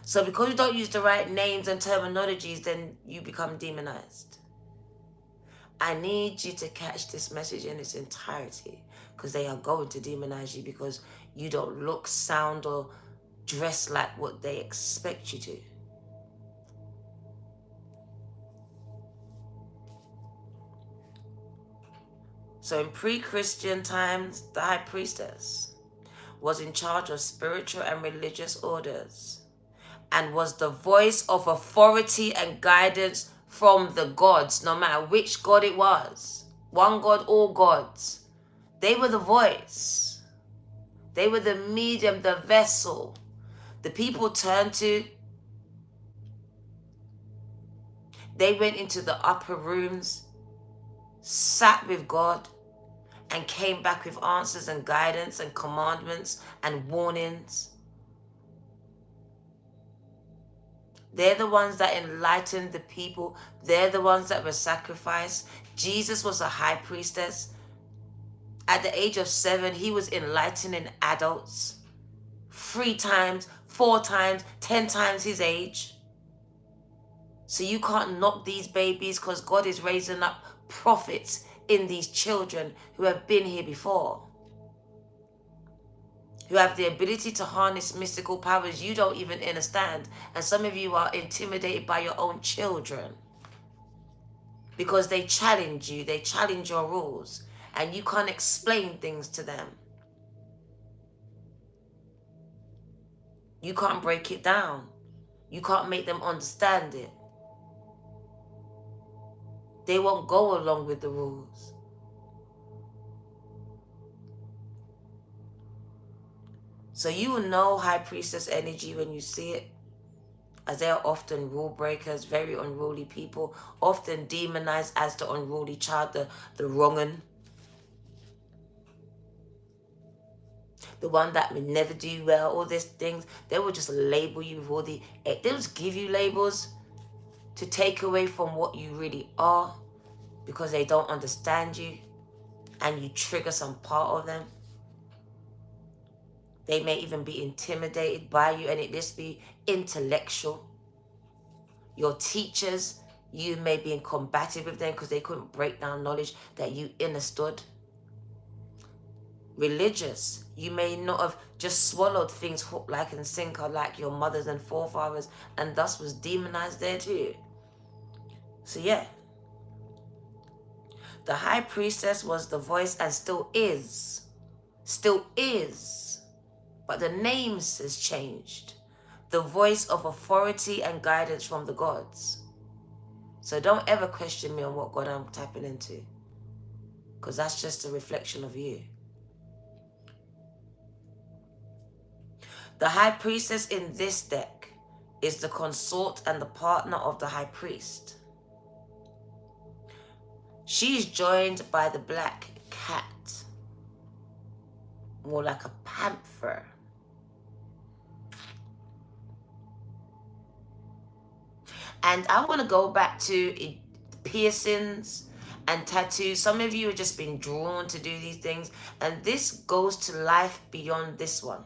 So because you don't use the right names and terminologies, then you become demonized. I need you to catch this message in its entirety, because they are going to demonize you because you don't look, sound, or dress like what they expect you to. So in pre-Christian times, the high priestess was in charge of spiritual and religious orders and was the voice of authority and guidance from the gods, no matter which god it was. One god, all gods. They were the voice. They were the medium, the vessel. The people turned to. They went into the upper rooms, sat with God, and came back with answers and guidance and commandments and warnings. They're the ones that enlightened the people. They're the ones that were sacrificed. Jesus was a high priestess. At the age of 7, he was enlightening adults 3 times, 4 times, 10 times his age. So you can't knock these babies, because God is raising up prophets in these children who have been here before, who have the ability to harness mystical powers you don't even understand. And some of you are intimidated by your own children because they challenge you, they challenge your rules, and you can't explain things to them. You can't break it down. You can't make them understand it. They won't go along with the rules. So you will know high priestess energy when you see it, as they are often rule breakers, very unruly people, often demonized as the unruly child, the wrong un, the one that would never do well, all these things. They will just label you with all they'll just give you labels to take away from what you really are, because they don't understand you and you trigger some part of them. They may even be intimidated by you, and it just be intellectual. Your teachers, you may be combative with them because they couldn't break down knowledge that you understood. Religious, you may not have just swallowed things hook, like, and sinker like your mothers and forefathers, and thus was demonized there too. So yeah, the high priestess was the voice, and still is, but the names has changed. The voice of authority and guidance from the gods. So don't ever question me on what God I'm tapping into, because that's just a reflection of you. The high priestess in this deck is the consort and the partner of the high priest. She is joined by the black cat, more like a panther. And I want to go back to piercings and tattoos. Some of you have just been drawn to do these things, and this goes to life beyond this one.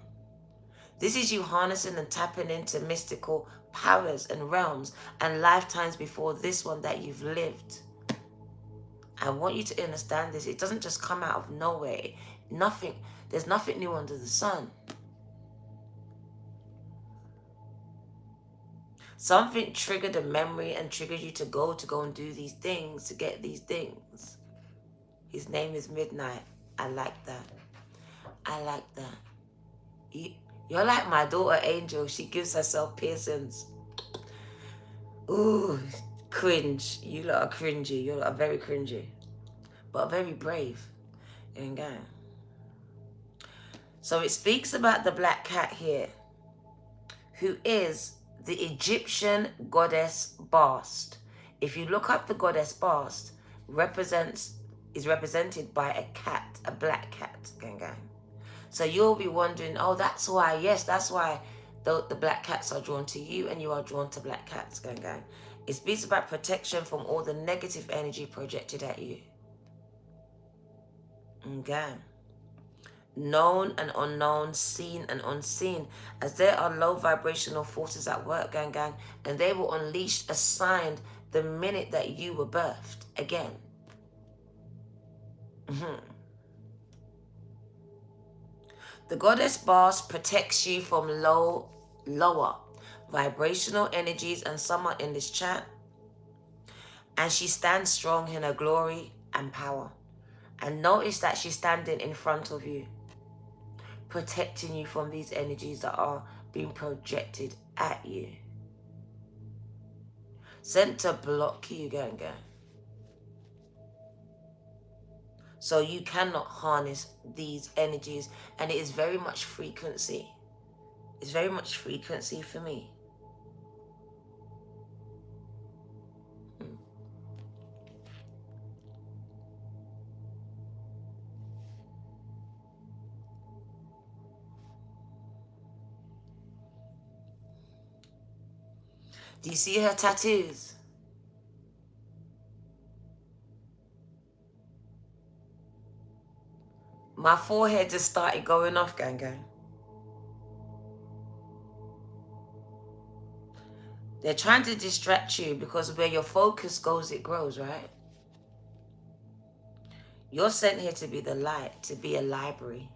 This is you harnessing and tapping into mystical powers and realms and lifetimes before this one that you've lived. I want you to understand this. It doesn't just come out of nowhere. There's nothing new under the sun. Something triggered a memory and triggered you to go and do these things, to get these things. His name is Midnight. I like that. I like that. You're like my daughter Angel. She gives herself piercings. Ooh, cringe. You lot are cringy. You lot are very cringy. But very brave. And gang. So it speaks about the black cat here, who is the Egyptian goddess Bast. If you look up the goddess Bast, is represented by a cat, a black cat, gang. So you'll be wondering, oh, that's why, yes, that's why the black cats are drawn to you and you are drawn to black cats, gang. It speaks about protection from all the negative energy projected at you. Gang. Known and unknown, seen and unseen, as there are low vibrational forces at work, gang, and they will unleash assigned the minute that you were birthed again. The goddess Bast protects you from lower vibrational energies, and someone in this chat, and she stands strong in her glory and power. And notice that she's standing in front of you, protecting you from these energies that are being projected at you. Sent to block you, gang. So you cannot harness these energies. And it is very much frequency. It's very much frequency for me. Do you see her tattoos? My forehead just started going off, gang. They're trying to distract you because where your focus goes, it grows, right? You're sent here to be the light, to be a library.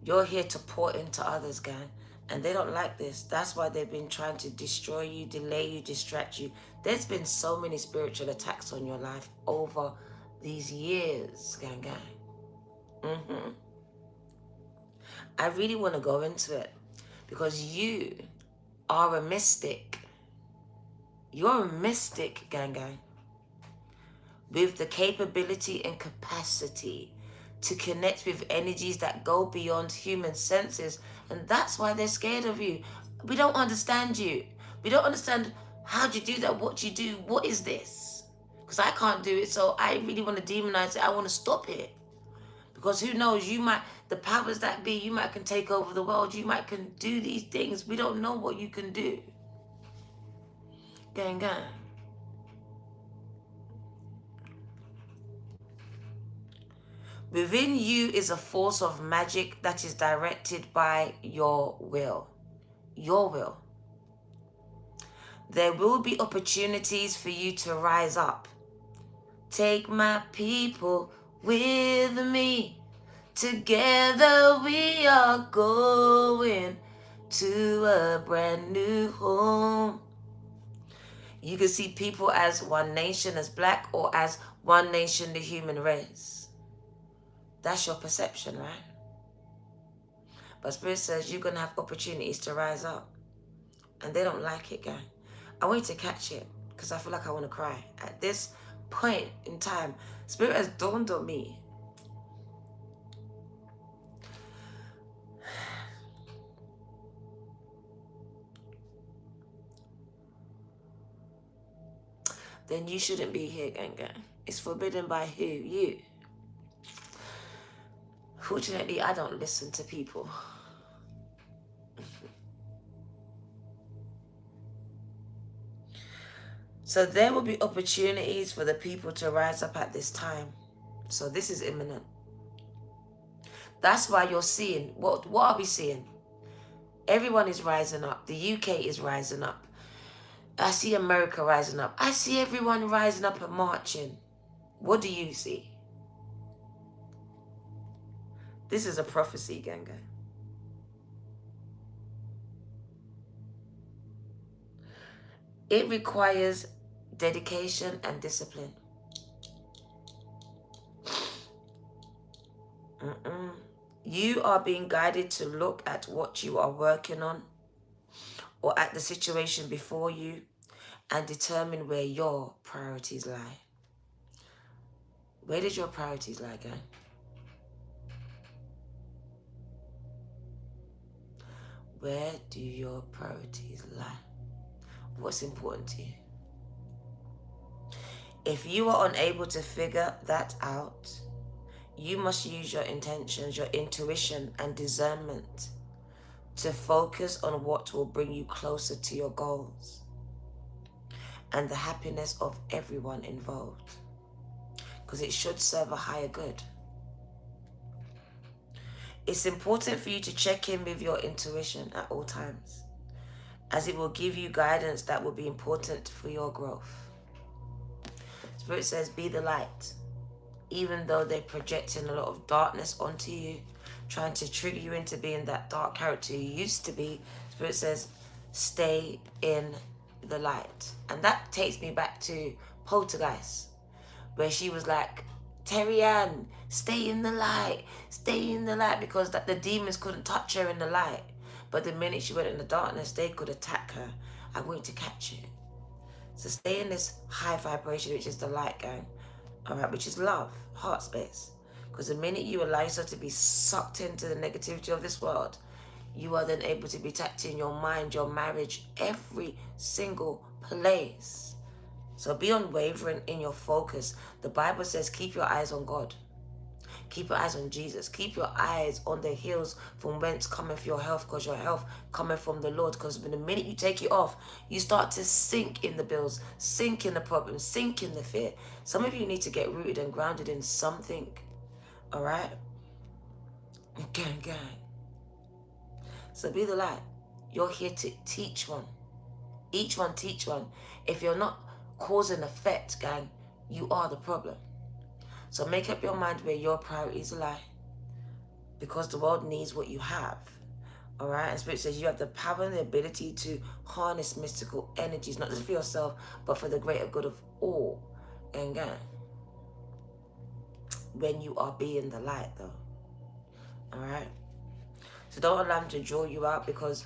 You're here to pour into others, gang. And they don't like this. That's why they've been trying to destroy you, delay you, distract you. There's been so many spiritual attacks on your life over these years, gang. I really want to go into it because you are a mystic. You're a mystic, gang. With the capability and capacity to connect with energies that go beyond human senses. And that's why they're scared of you. We don't understand you. We don't understand how do you do that, what you do, what is this? Because I can't do it, so I really want to demonize it. I want to stop it. Because who knows, the powers that be, you might can take over the world. You might can do these things. We don't know what you can do. Gang. Within you is a force of magic that is directed by your will. Your will. There will be opportunities for you to rise up. Take my people with me. Together we are going to a brand new home. You can see people as one nation, as black, or as one nation, the human race. That's your perception, right? But Spirit says you're going to have opportunities to rise up. And they don't like it, gang. I want you to catch it because I feel like I want to cry. At this point in time, Spirit has dawned on me. Then you shouldn't be here, gang. It's forbidden by who? You. Fortunately, I don't listen to people. So there will be opportunities for the people to rise up at this time. So this is imminent. That's why you're seeing, what are we seeing? Everyone is rising up. The UK is rising up. I see America rising up. I see everyone rising up and marching. What do you see? This is a prophecy, gang. It requires dedication and discipline. You are being guided to look at what you are working on or at the situation before you and determine where your priorities lie. Where does your priorities lie, gang? Where do your priorities lie? What's important to you? If you are unable to figure that out, you must use your intentions, your intuition, and discernment to focus on what will bring you closer to your goals and the happiness of everyone involved, because it should serve a higher good. It's important for you to check in with your intuition at all times, as it will give you guidance that will be important for your growth. Spirit says, be the light. Even though they're projecting a lot of darkness onto you, trying to trigger you into being that dark character you used to be, Spirit says, stay in the light. And that takes me back to Poltergeist, where she was like, Terry Ann, stay in the light, because that the demons couldn't touch her in the light. But the minute she went in the darkness, they could attack her. I'm going to catch you. So stay in this high vibration, which is the light, gang. All right, which is love, heart space. Because the minute you allow yourself to be sucked into the negativity of this world, you are then able to be tapped in your mind, your marriage, every single place. So be unwavering in your focus. The Bible says, keep your eyes on God. Keep your eyes on Jesus. Keep your eyes on the hills from whence cometh your health, because your health cometh from the Lord. Because the minute you take it off, you start to sink in the bills, sink in the problems, sink in the fear. Some of you need to get rooted and grounded in something. All right? Gang. So be the light. You're here to teach one. Each one teach one. If you're not cause and effect, gang, you are the problem. So make up your mind where your priorities lie, because the world needs what you have. All right? And Spirit says you have the power and the ability to harness mystical energies, not just for yourself, but for the greater good of all. And gang, when you are being the light, though. All right? So don't allow them to draw you out, because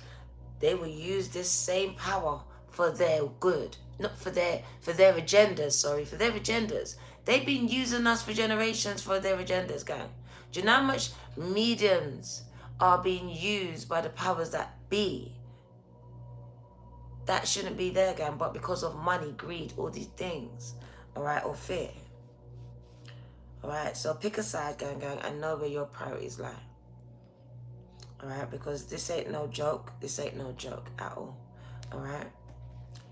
they will use this same power for their good, not for their agendas, for their agendas. They've been using us for generations for their agendas, gang. Do you know how much mediums are being used by the powers that be? That shouldn't be there, gang, but because of money, greed, all these things, all right, or fear. All right, so pick a side, gang, and know where your priorities lie. All right, because this ain't no joke. This ain't no joke at all. All right?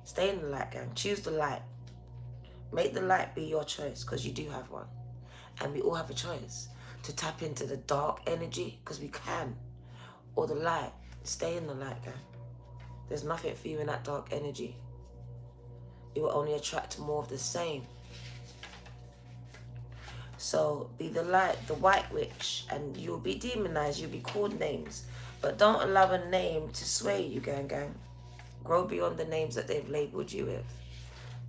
Stay in the light, gang. Choose the light. Make the light be your choice, because you do have one. And we all have a choice to tap into the dark energy, because we can. Or the light. Stay in the light, gang. There's nothing for you in that dark energy. It will only attract more of the same. So be the light, the white witch, and you'll be demonized, you'll be called names. But don't allow a name to sway you, gang. Grow beyond the names that they've labeled you with.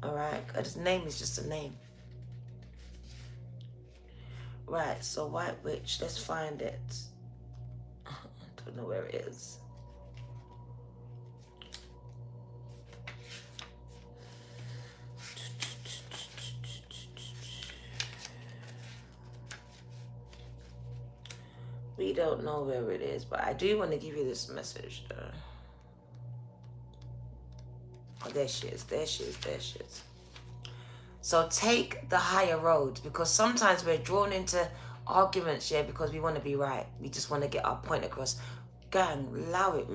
All right? Because name is just a name. Right, so white witch, let's find it. I don't know where it is. We don't know where it is, but I do want to give you this message. Oh, there she is. So take the higher road, because sometimes we're drawn into arguments, because we want to be right. We just want to get our point across. Gang, allow it.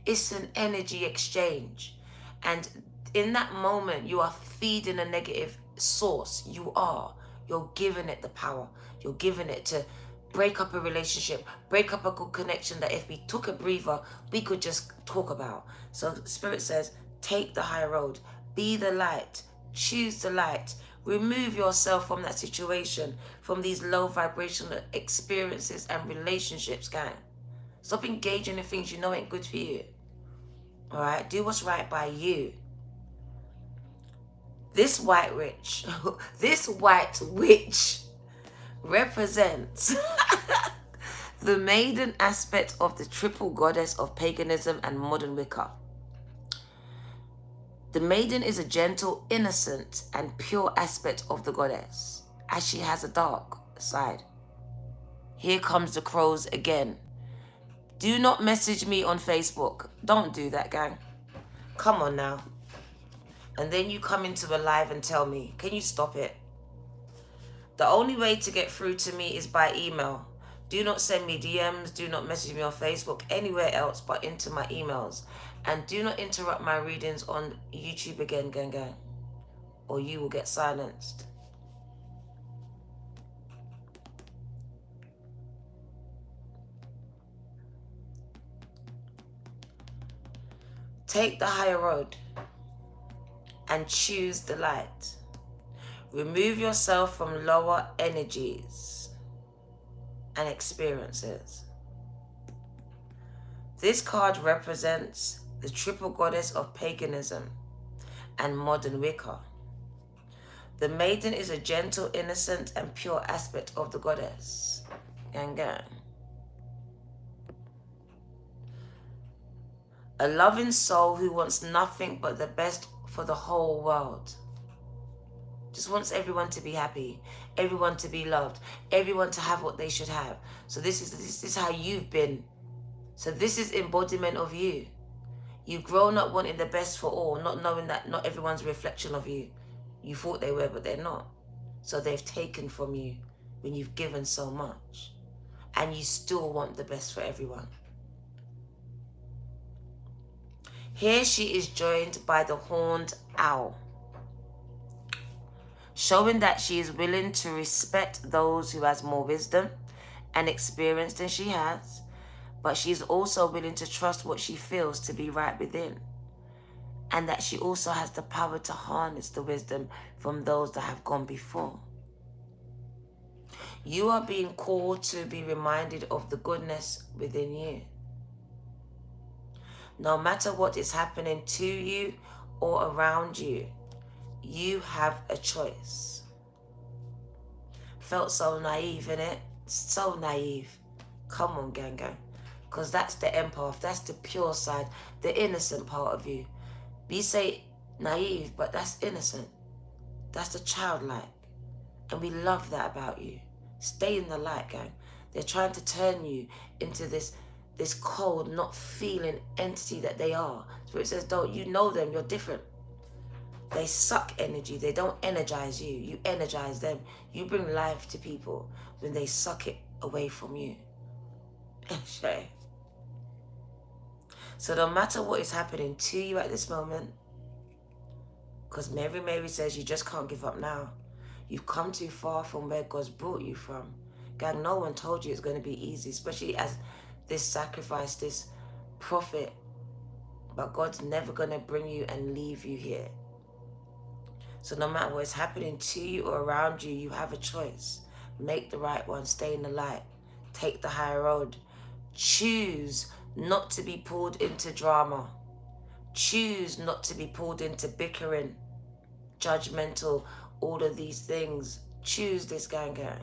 It's an energy exchange. And in that moment, you are feeding a negative source. You are. You're giving it the power. You're giving it to break up a relationship, break up a good connection that if we took a breather, we could just talk about. So Spirit says, take the high road. Be the light. Choose the light. Remove yourself from that situation, from these low vibrational experiences and relationships, gang. Stop engaging in things you know ain't good for you. All right? Do what's right by you. This white witch, this white witch represents the maiden aspect of the triple goddess of paganism and modern Wicca. The maiden is a gentle, innocent, and pure aspect of the goddess, as she has a dark side. Here comes the crows again. Do not message me on Facebook. Don't do that, gang. Come on now. And then you come into a live and tell me, can you stop it? The only way to get through to me is by email. Do not send me DMs. Do not message me on Facebook, anywhere else but into my emails. And do not interrupt my readings on YouTube again, gang, gang. Or you will get silenced. Take the higher road and choose the light. Remove yourself from lower energies and experiences. This card represents the triple goddess of paganism and modern Wicca. The maiden is a gentle, innocent, and pure aspect of the goddess. Gang, gang. A loving soul who wants nothing but the best for the whole world. Just wants everyone to be happy, everyone to be loved, everyone to have what they should have. So this is how you've been. So this is embodiment of you. You've grown up wanting the best for all, not knowing that not everyone's a reflection of you. You thought they were, but they're not. So they've taken from you when you've given so much. And you still want the best for everyone. Here she is joined by the horned owl, showing that she is willing to respect those who has more wisdom and experience than she has, but she's also willing to trust what she feels to be right within, and that she also has the power to harness the wisdom from those that have gone before. You are being called to be reminded of the goodness within you. No matter what is happening to you or around you, you have a choice. Felt so naive, innit? So naive. Come on, gang, gang. Because that's the empath. That's the pure side. The innocent part of you. We say naive, but that's innocent. That's the childlike. And we love that about you. Stay in the light, gang. They're trying to turn you into this cold, not feeling entity that they are. Spirit says, don't, you know them, you're different. They suck energy. They don't energize you. You energize them. You bring life to people when they suck it away from you. So no matter what is happening to you at this moment, because Mary says you just can't give up now. You've come too far from where God's brought you from. God, no one told you it's going to be easy, especially as this sacrifice, this prophet. But God's never going to bring you and leave you here. So no matter what's happening to you or around you, you have a choice. Make the right one. Stay in the light. Take the high road. Choose not to be pulled into drama. Choose not to be pulled into bickering, judgmental, all of these things. Choose this, gang, gang.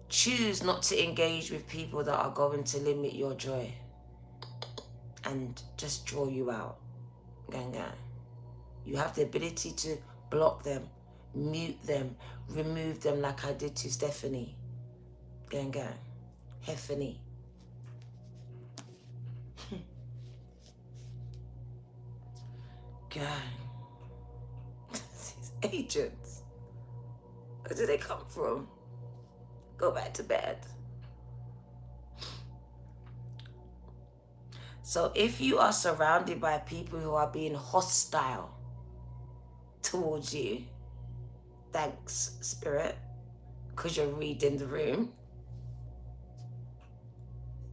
Choose not to engage with people that are going to limit your joy and just draw you out. Gang, gang. You have the ability to block them, mute them, remove them like I did to Stephanie. Gang, gang. Heffany. Gang. These agents. Where do they come from? Go back to bed. So if you are surrounded by people who are being hostile towards you, thanks, Spirit, because you're reading the room.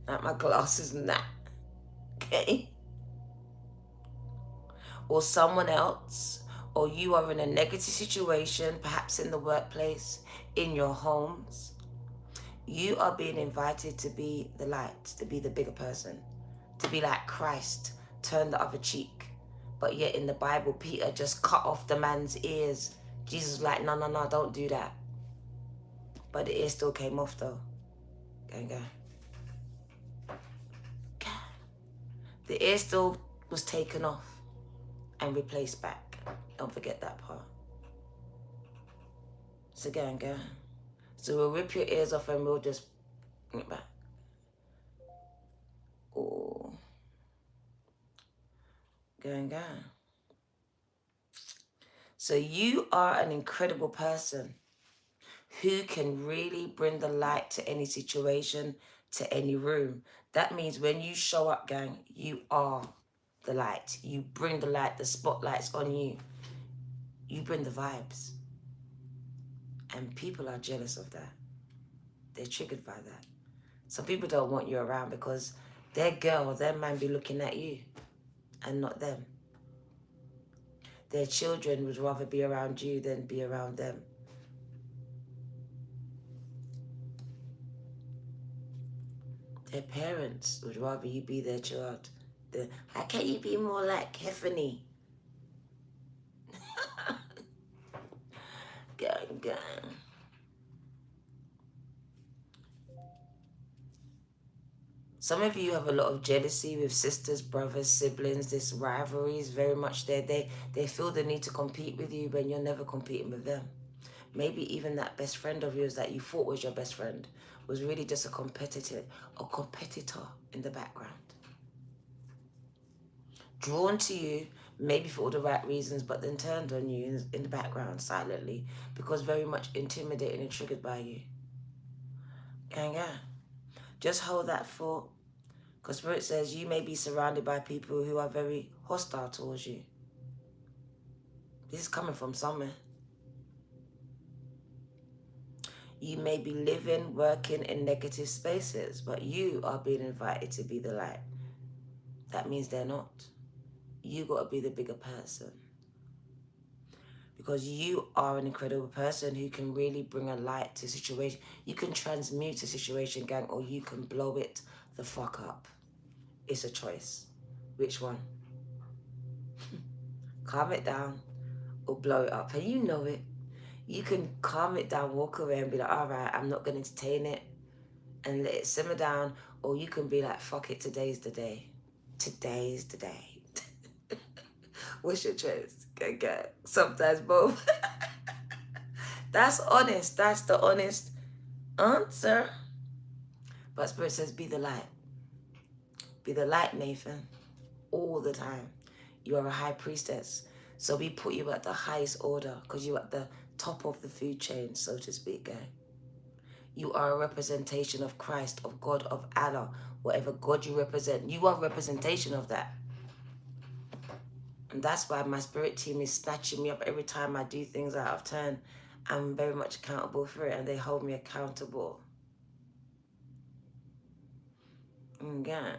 Like my glasses and that. Okay? Or someone else, or you are in a negative situation, perhaps in the workplace, in your homes, you are being invited to be the light, to be the bigger person, to be like Christ, turn the other cheek. But yet in the Bible, Peter just cut off the man's ears. Jesus was like, no, no, no, don't do that. But the ear still came off though. Gang, gang. The ear still was taken off and replaced back. Don't forget that part. So gang, gang. So we'll rip your ears off and we'll just bring it back. Oh. Gang, gang. So you are an incredible person who can really bring the light to any situation, to any room. That means when you show up, gang, you are the light. You bring the light, the spotlight's on you. You bring the vibes. And people are jealous of that. They're triggered by that. Some people don't want you around because their girl or their man be looking at you and not them. Their children would rather be around you than be around them. Their parents would rather you be their child. How can you be more like Heffany? Gang, gang. Some of you have a lot of jealousy with sisters, brothers, siblings. This rivalry is very much there. They feel the need to compete with you when you're never competing with them. Maybe even that best friend of yours that you thought was your best friend was really just a competitor in the background. Drawn to you, maybe for all the right reasons, but then turned on you in the background silently because very much intimidated and triggered by you. Yeah. Just hold that thought, because Spirit says you may be surrounded by people who are very hostile towards you. This is coming from somewhere. You may be living, working in negative spaces, but you are being invited to be the light. That means they're not. You got to be the bigger person. Because you are an incredible person who can really bring a light to a situation. You can transmute a situation, gang, or you can blow it the fuck up. It's a choice. Which one? Calm it down or blow it up. And you know it. You can calm it down, walk away and be like, all right, I'm not going to entertain it and let it simmer down. Or you can be like, fuck it, today's the day. Today's the day. What's your choice? Okay. Sometimes both. That's honest. That's the honest answer. But Spirit says, be the light. Be the light, Nathan. All the time. You are a high priestess. So we put you at the highest order because you're at the top of the food chain, so to speak, gang. You are a representation of Christ, of God, of Allah. Whatever God you represent, you are a representation of that. And that's why my spirit team is snatching me up every time I do things out of turn. I'm very much accountable for it and they hold me accountable. Yeah.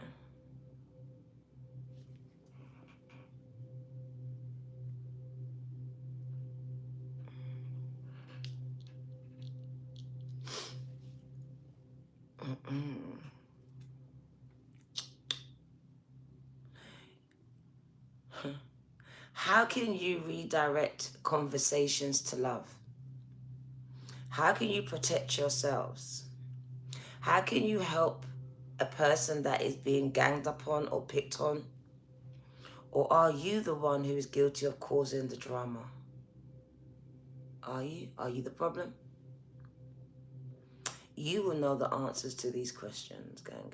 How can you redirect conversations to love? How can you protect yourselves? How can you help a person that is being ganged upon or picked on? Or are you the one who is guilty of causing the drama? Are you? Are you the problem? You will know the answers to these questions, gang.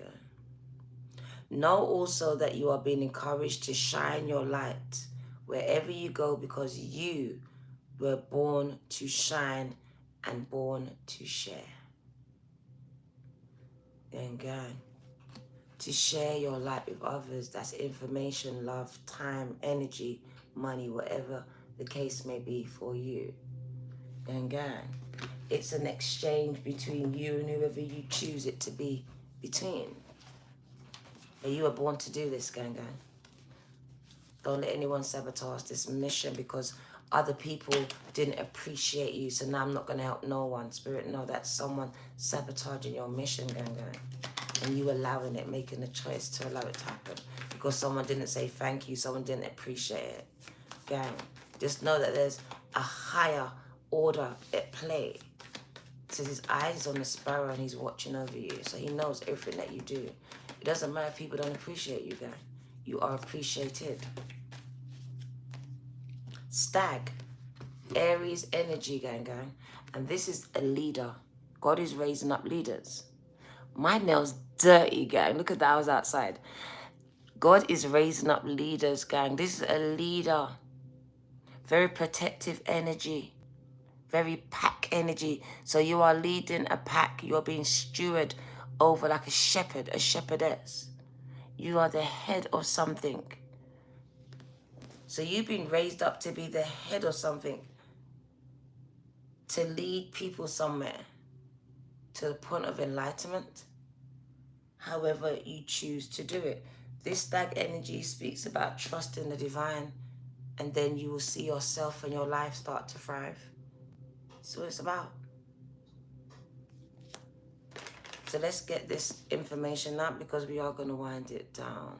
Know also that you are being encouraged to shine your light wherever you go because you were born to shine and born to share. Gang. to share your light with others. That's information, love, time, energy, money, whatever the case may be for you. Gang. It's an exchange between you and whoever you choose it to be between. And you were born to do this, gang. Don't let anyone sabotage this mission because other people didn't appreciate you. So now I'm not going to help no one. Spirit, no, that's someone sabotaging your mission, gang. And you allowing it, making the choice to allow it to happen. Because someone didn't say thank you, someone didn't appreciate it. Gang, just know that there's a higher order at play. So his eyes on the sparrow and he's watching over you. So he knows everything that you do. It doesn't matter if people don't appreciate you, gang. You are appreciated. Stag, Aries energy, gang. And this is a leader. God is raising up leaders. My nail's dirty, gang. Look at that, I was outside. God is raising up leaders, gang. This is a leader. Very protective energy. Very pack energy. So you are leading a pack. You're being steward over like a shepherd, a shepherdess. You are the head of something. So you've been raised up to be the head of something. To lead people somewhere. To the point of enlightenment. However you choose to do it. This stag energy speaks about trusting the divine, and then you will see yourself and your life start to thrive. That's what it's about. So let's get this information out because we are going to wind it down.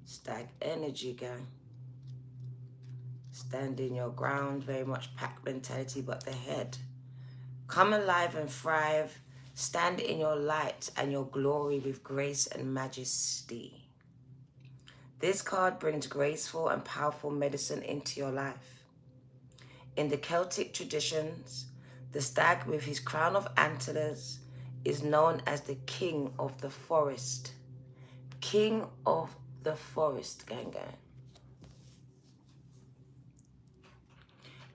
Stag energy, gang. Stand in your ground, very much pack mentality, but the head. Come alive and thrive. Stand in your light and your glory with grace and majesty. This card brings graceful and powerful medicine into your life. In the Celtic traditions, the stag with his crown of antlers is known as the king of the forest. King of the forest, gang.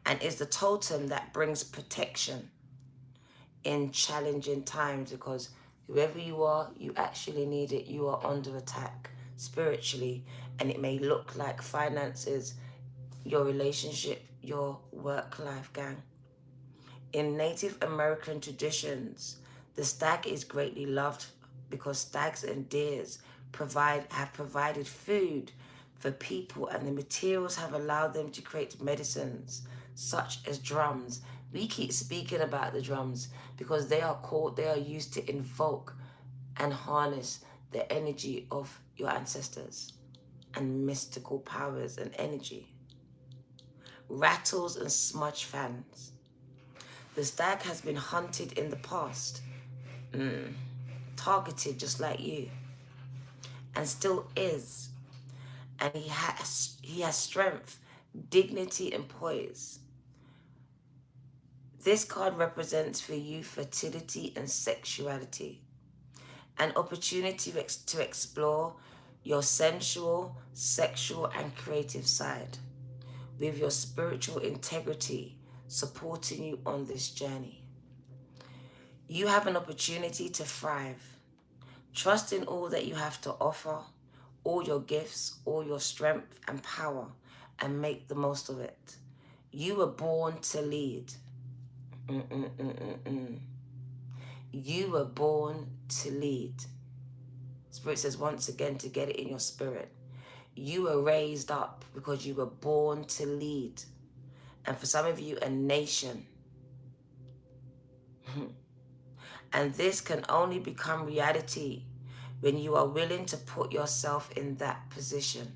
And is the totem that brings protection in challenging times, because whoever you are, you actually need it. You are under attack spiritually, and it may look like finances, your relationship, your work life, gang. In Native American traditions, the stag is greatly loved because stags and deers have provided food for people, and the materials have allowed them to create medicines such as drums. We keep speaking about the drums because they are used to invoke and harness the energy of your ancestors and mystical powers and energy. Rattles and smudge fans. The stag has been hunted in the past, targeted just like you, and still is. And he has strength, dignity, and poise. This card represents for you fertility and sexuality, an opportunity to explore your sensual, sexual, and creative side with your spiritual integrity supporting you on this journey. You have an opportunity to thrive. Trust in all that you have to offer, all your gifts, all your strength and power, and make the most of it. You were born to lead. You were born to lead. Spirit says once again to get it in your spirit. You were raised up because you were born to lead. And for some of you, a nation. And this can only become reality when you are willing to put yourself in that position.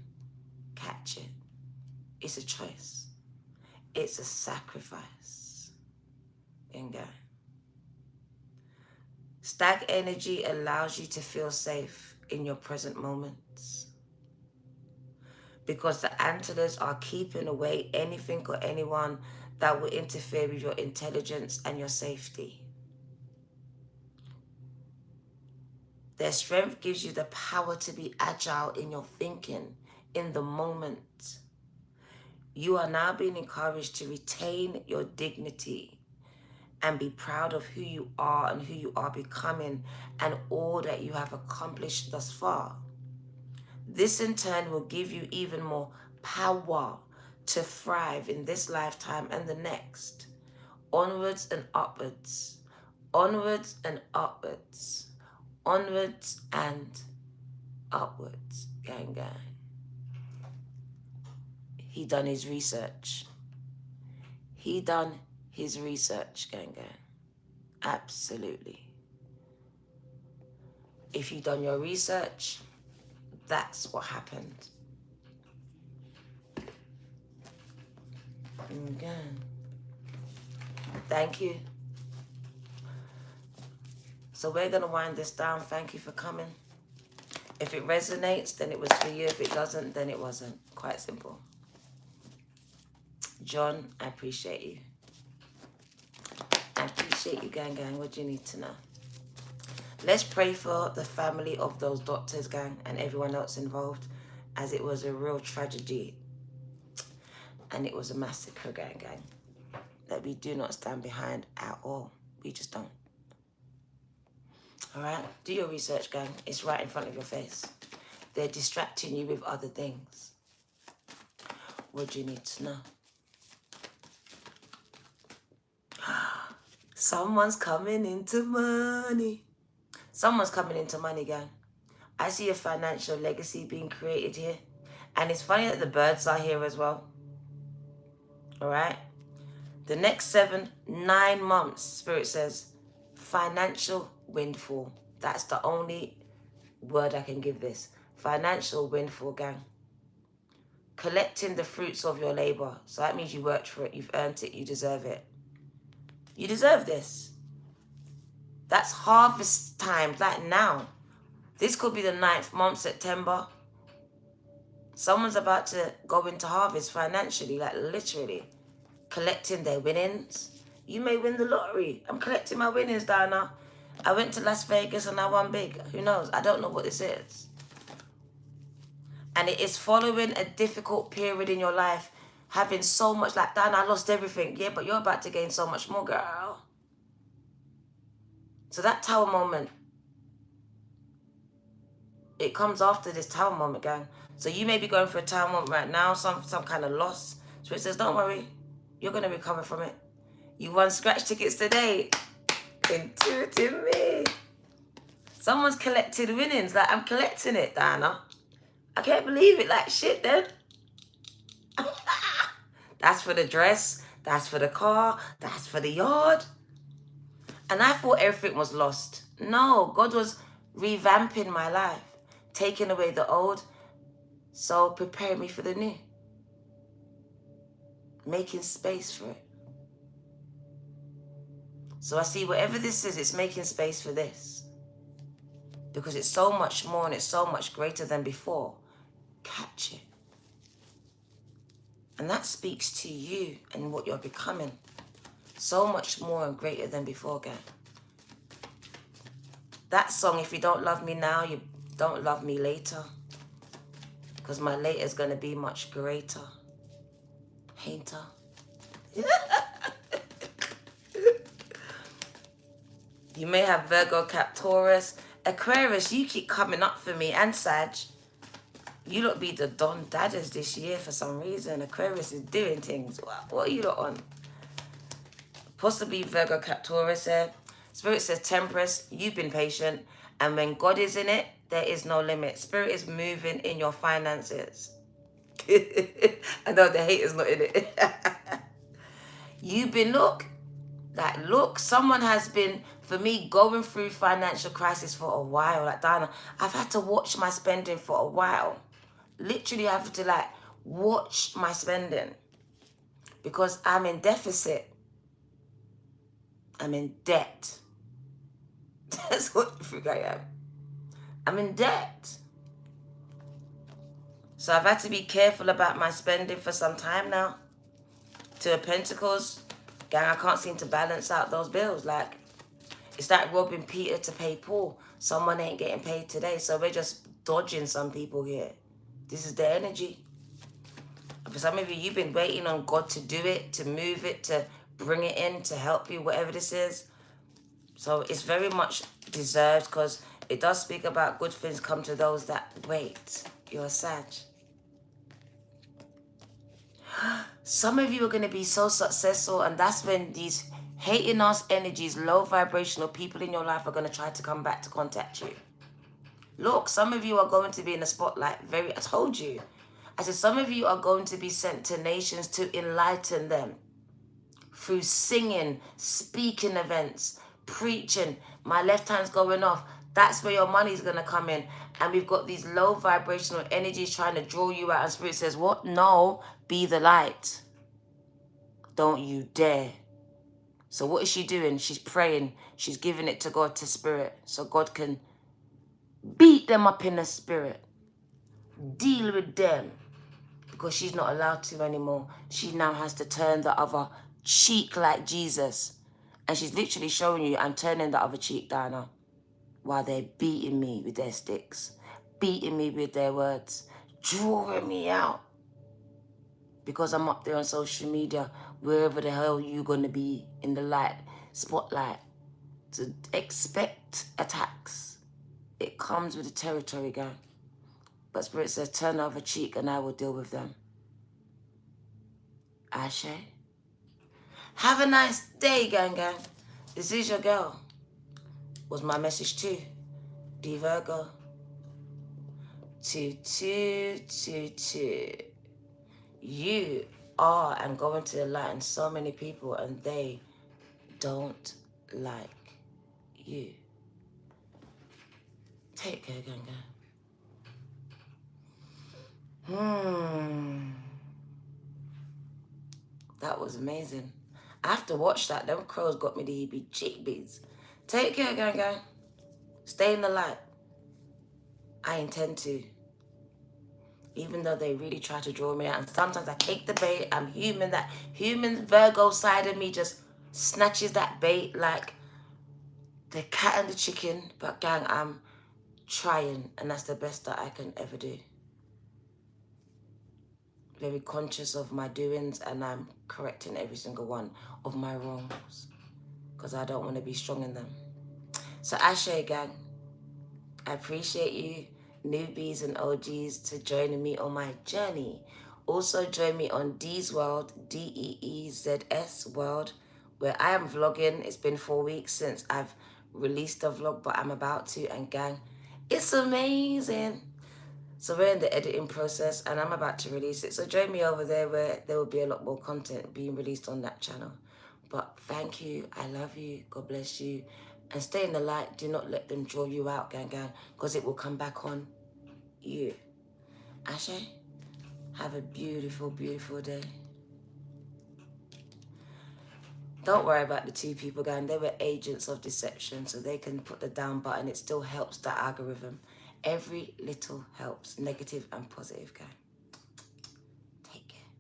Catch it. It's a choice. It's a sacrifice. Bingo. Stag energy allows you to feel safe in your present moments, because the antlers are keeping away anything or anyone that will interfere with your intelligence and your safety. Their strength gives you the power to be agile in your thinking, in the moment. You are now being encouraged to retain your dignity and be proud of who you are and who you are becoming and all that you have accomplished thus far. This in turn will give you even more power to thrive in this lifetime and the next. Onwards and upwards. Onwards and upwards. Onwards and upwards. Gang, gang. He done his research. He done his research, gang, gang. Absolutely. If you done your research, that's what happened. Again. Thank you. So we're going to wind this down. Thank you for coming. If it resonates, then it was for you. If it doesn't, then it wasn't. Quite simple. John, I appreciate you. I appreciate you, gang, gang. What do you need to know? Let's pray for the family of those doctors, gang, and everyone else involved, as it was a real tragedy. And it was a massacre, gang, gang, that we do not stand behind at all. We just don't. All right? Do your research, gang. It's right in front of your face. They're distracting you with other things. What do you need to know? Someone's coming into money. Someone's coming into money, gang. I see a financial legacy being created here. And it's funny that the birds are here as well. All right? The next 9 months, Spirit says, financial windfall. That's the only word I can give this. Financial windfall, gang. Collecting the fruits of your labor. So that means you worked for it. You've earned it. You deserve it. You deserve this. That's harvest time, like now. This could be the 9th month, September. Someone's about to go into harvest financially, like literally. Collecting their winnings. You may win the lottery. I'm collecting my winnings, Diana. I went to Las Vegas and I won big. Who knows? I don't know what this is. And it is following a difficult period in your life. Having so much, like, Diana, I lost everything. Yeah, but you're about to gain so much more, girl. So that tower moment, it comes after this tower moment, gang. So you may be going through a tower moment right now, some kind of loss. So it says, don't worry. You're going to recover from it. You won scratch tickets today. Intuitive me. Someone's collected winnings. Like, I'm collecting it, Diana. I can't believe it. Like, shit, then. That's for the dress. That's for the car. That's for the yard. And I thought everything was lost. No, God was revamping my life. Taking away the old. So preparing me for the new. Making space for it. So I see whatever this is, it's making space for this. Because it's so much more and it's so much greater than before. Catch it. And that speaks to you and what you're becoming. So much more and greater than before, gang. That song, if you don't love me now, you don't love me later. Because my later is going to be much greater. Hater. You may have Virgo, Cap, Taurus. Aquarius, you keep coming up for me. And Sag. You lot be the Don Dadders this year for some reason. Aquarius is doing things. What are you lot on? Possibly Virgo, Cap, Taurus here. Spirit says Temperance, you've been patient. And when God is in it, there is no limit. Spirit is moving in your finances. I know the hater's not in it. You've been, look, someone has been, for me, going through financial crisis for a while. Like, Diana, I've had to watch my spending for a while. Literally, I have to, like, watch my spending. Because I'm in deficit. I'm in debt. That's what you think I am. I'm in debt. So I've had to be careful about my spending for some time now. Two of Pentacles. Gang, I can't seem to balance out those bills. Like, it's like robbing Peter to pay Paul. Someone ain't getting paid today. So we're just dodging some people here. This is the energy. For some of you, you've been waiting on God to do it, to move it, to bring it in to help you, whatever this is. So it's very much deserved, because it does speak about good things come to those that wait. You're a Sag. Some of you are going to be so successful, and that's when these hating us energies, low vibrational people in your life are going to try to come back to contact you. Look, some of you are going to be in the spotlight. I told you. I said some of you are going to be sent to nations to enlighten them through singing, speaking events, preaching. My left hand's going off. That's where your money's going to come in. And we've got these low vibrational energies trying to draw you out. And Spirit says, what? No, be the light. Don't you dare. So what is she doing? She's praying. She's giving it to God, to Spirit, so God can beat them up in the Spirit. Deal with them. Because she's not allowed to anymore. She now has to turn the other cheek like Jesus. And she's literally showing you, I'm turning the other cheek down now, while they're beating me with their sticks, beating me with their words, drawing me out. Because I'm up there on social media, wherever the hell you're going to be in the light, spotlight, to expect attacks. It comes with the territory, gang. But Spirit says, turn the other cheek and I will deal with them. Ashe. Have a nice day, gang. This is your girl. Was my message too. D Virgo. 2222. You are and going to enlighten so many people, and they don't like you. Take care, gang. That was amazing. I have to watch that. Them crows got me the heebie-jeebies. Take care, gang. Stay in the light. I intend to. Even though they really try to draw me out. And sometimes I take the bait. I'm human. That human Virgo side of me just snatches that bait like the cat and the chicken. But gang, I'm trying. And that's the best that I can ever do. Very conscious of my doings, and I'm correcting every single one of my wrongs, because I don't want to be strong in them. So Ashe, gang, I appreciate you, newbies and OGs, to joining me on my journey. Also join me on Dee's World, DEEZS World, where I am vlogging. It's been 4 weeks since I've released a vlog, but I'm about to, and gang, it's amazing. So we're in the editing process, and I'm about to release it. So join me over there, where there will be a lot more content being released on that channel. But thank you. I love you. God bless you. And stay in the light. Do not let them draw you out, gang, because it will come back on you. Ashe, have a beautiful, beautiful day. Don't worry about the two people, gang. They were agents of deception, so they can put the down button. It still helps the algorithm. Every little helps, negative and positive, gang. Take care.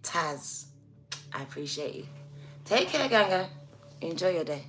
Taz, I appreciate you. Take care, gang. Enjoy your day.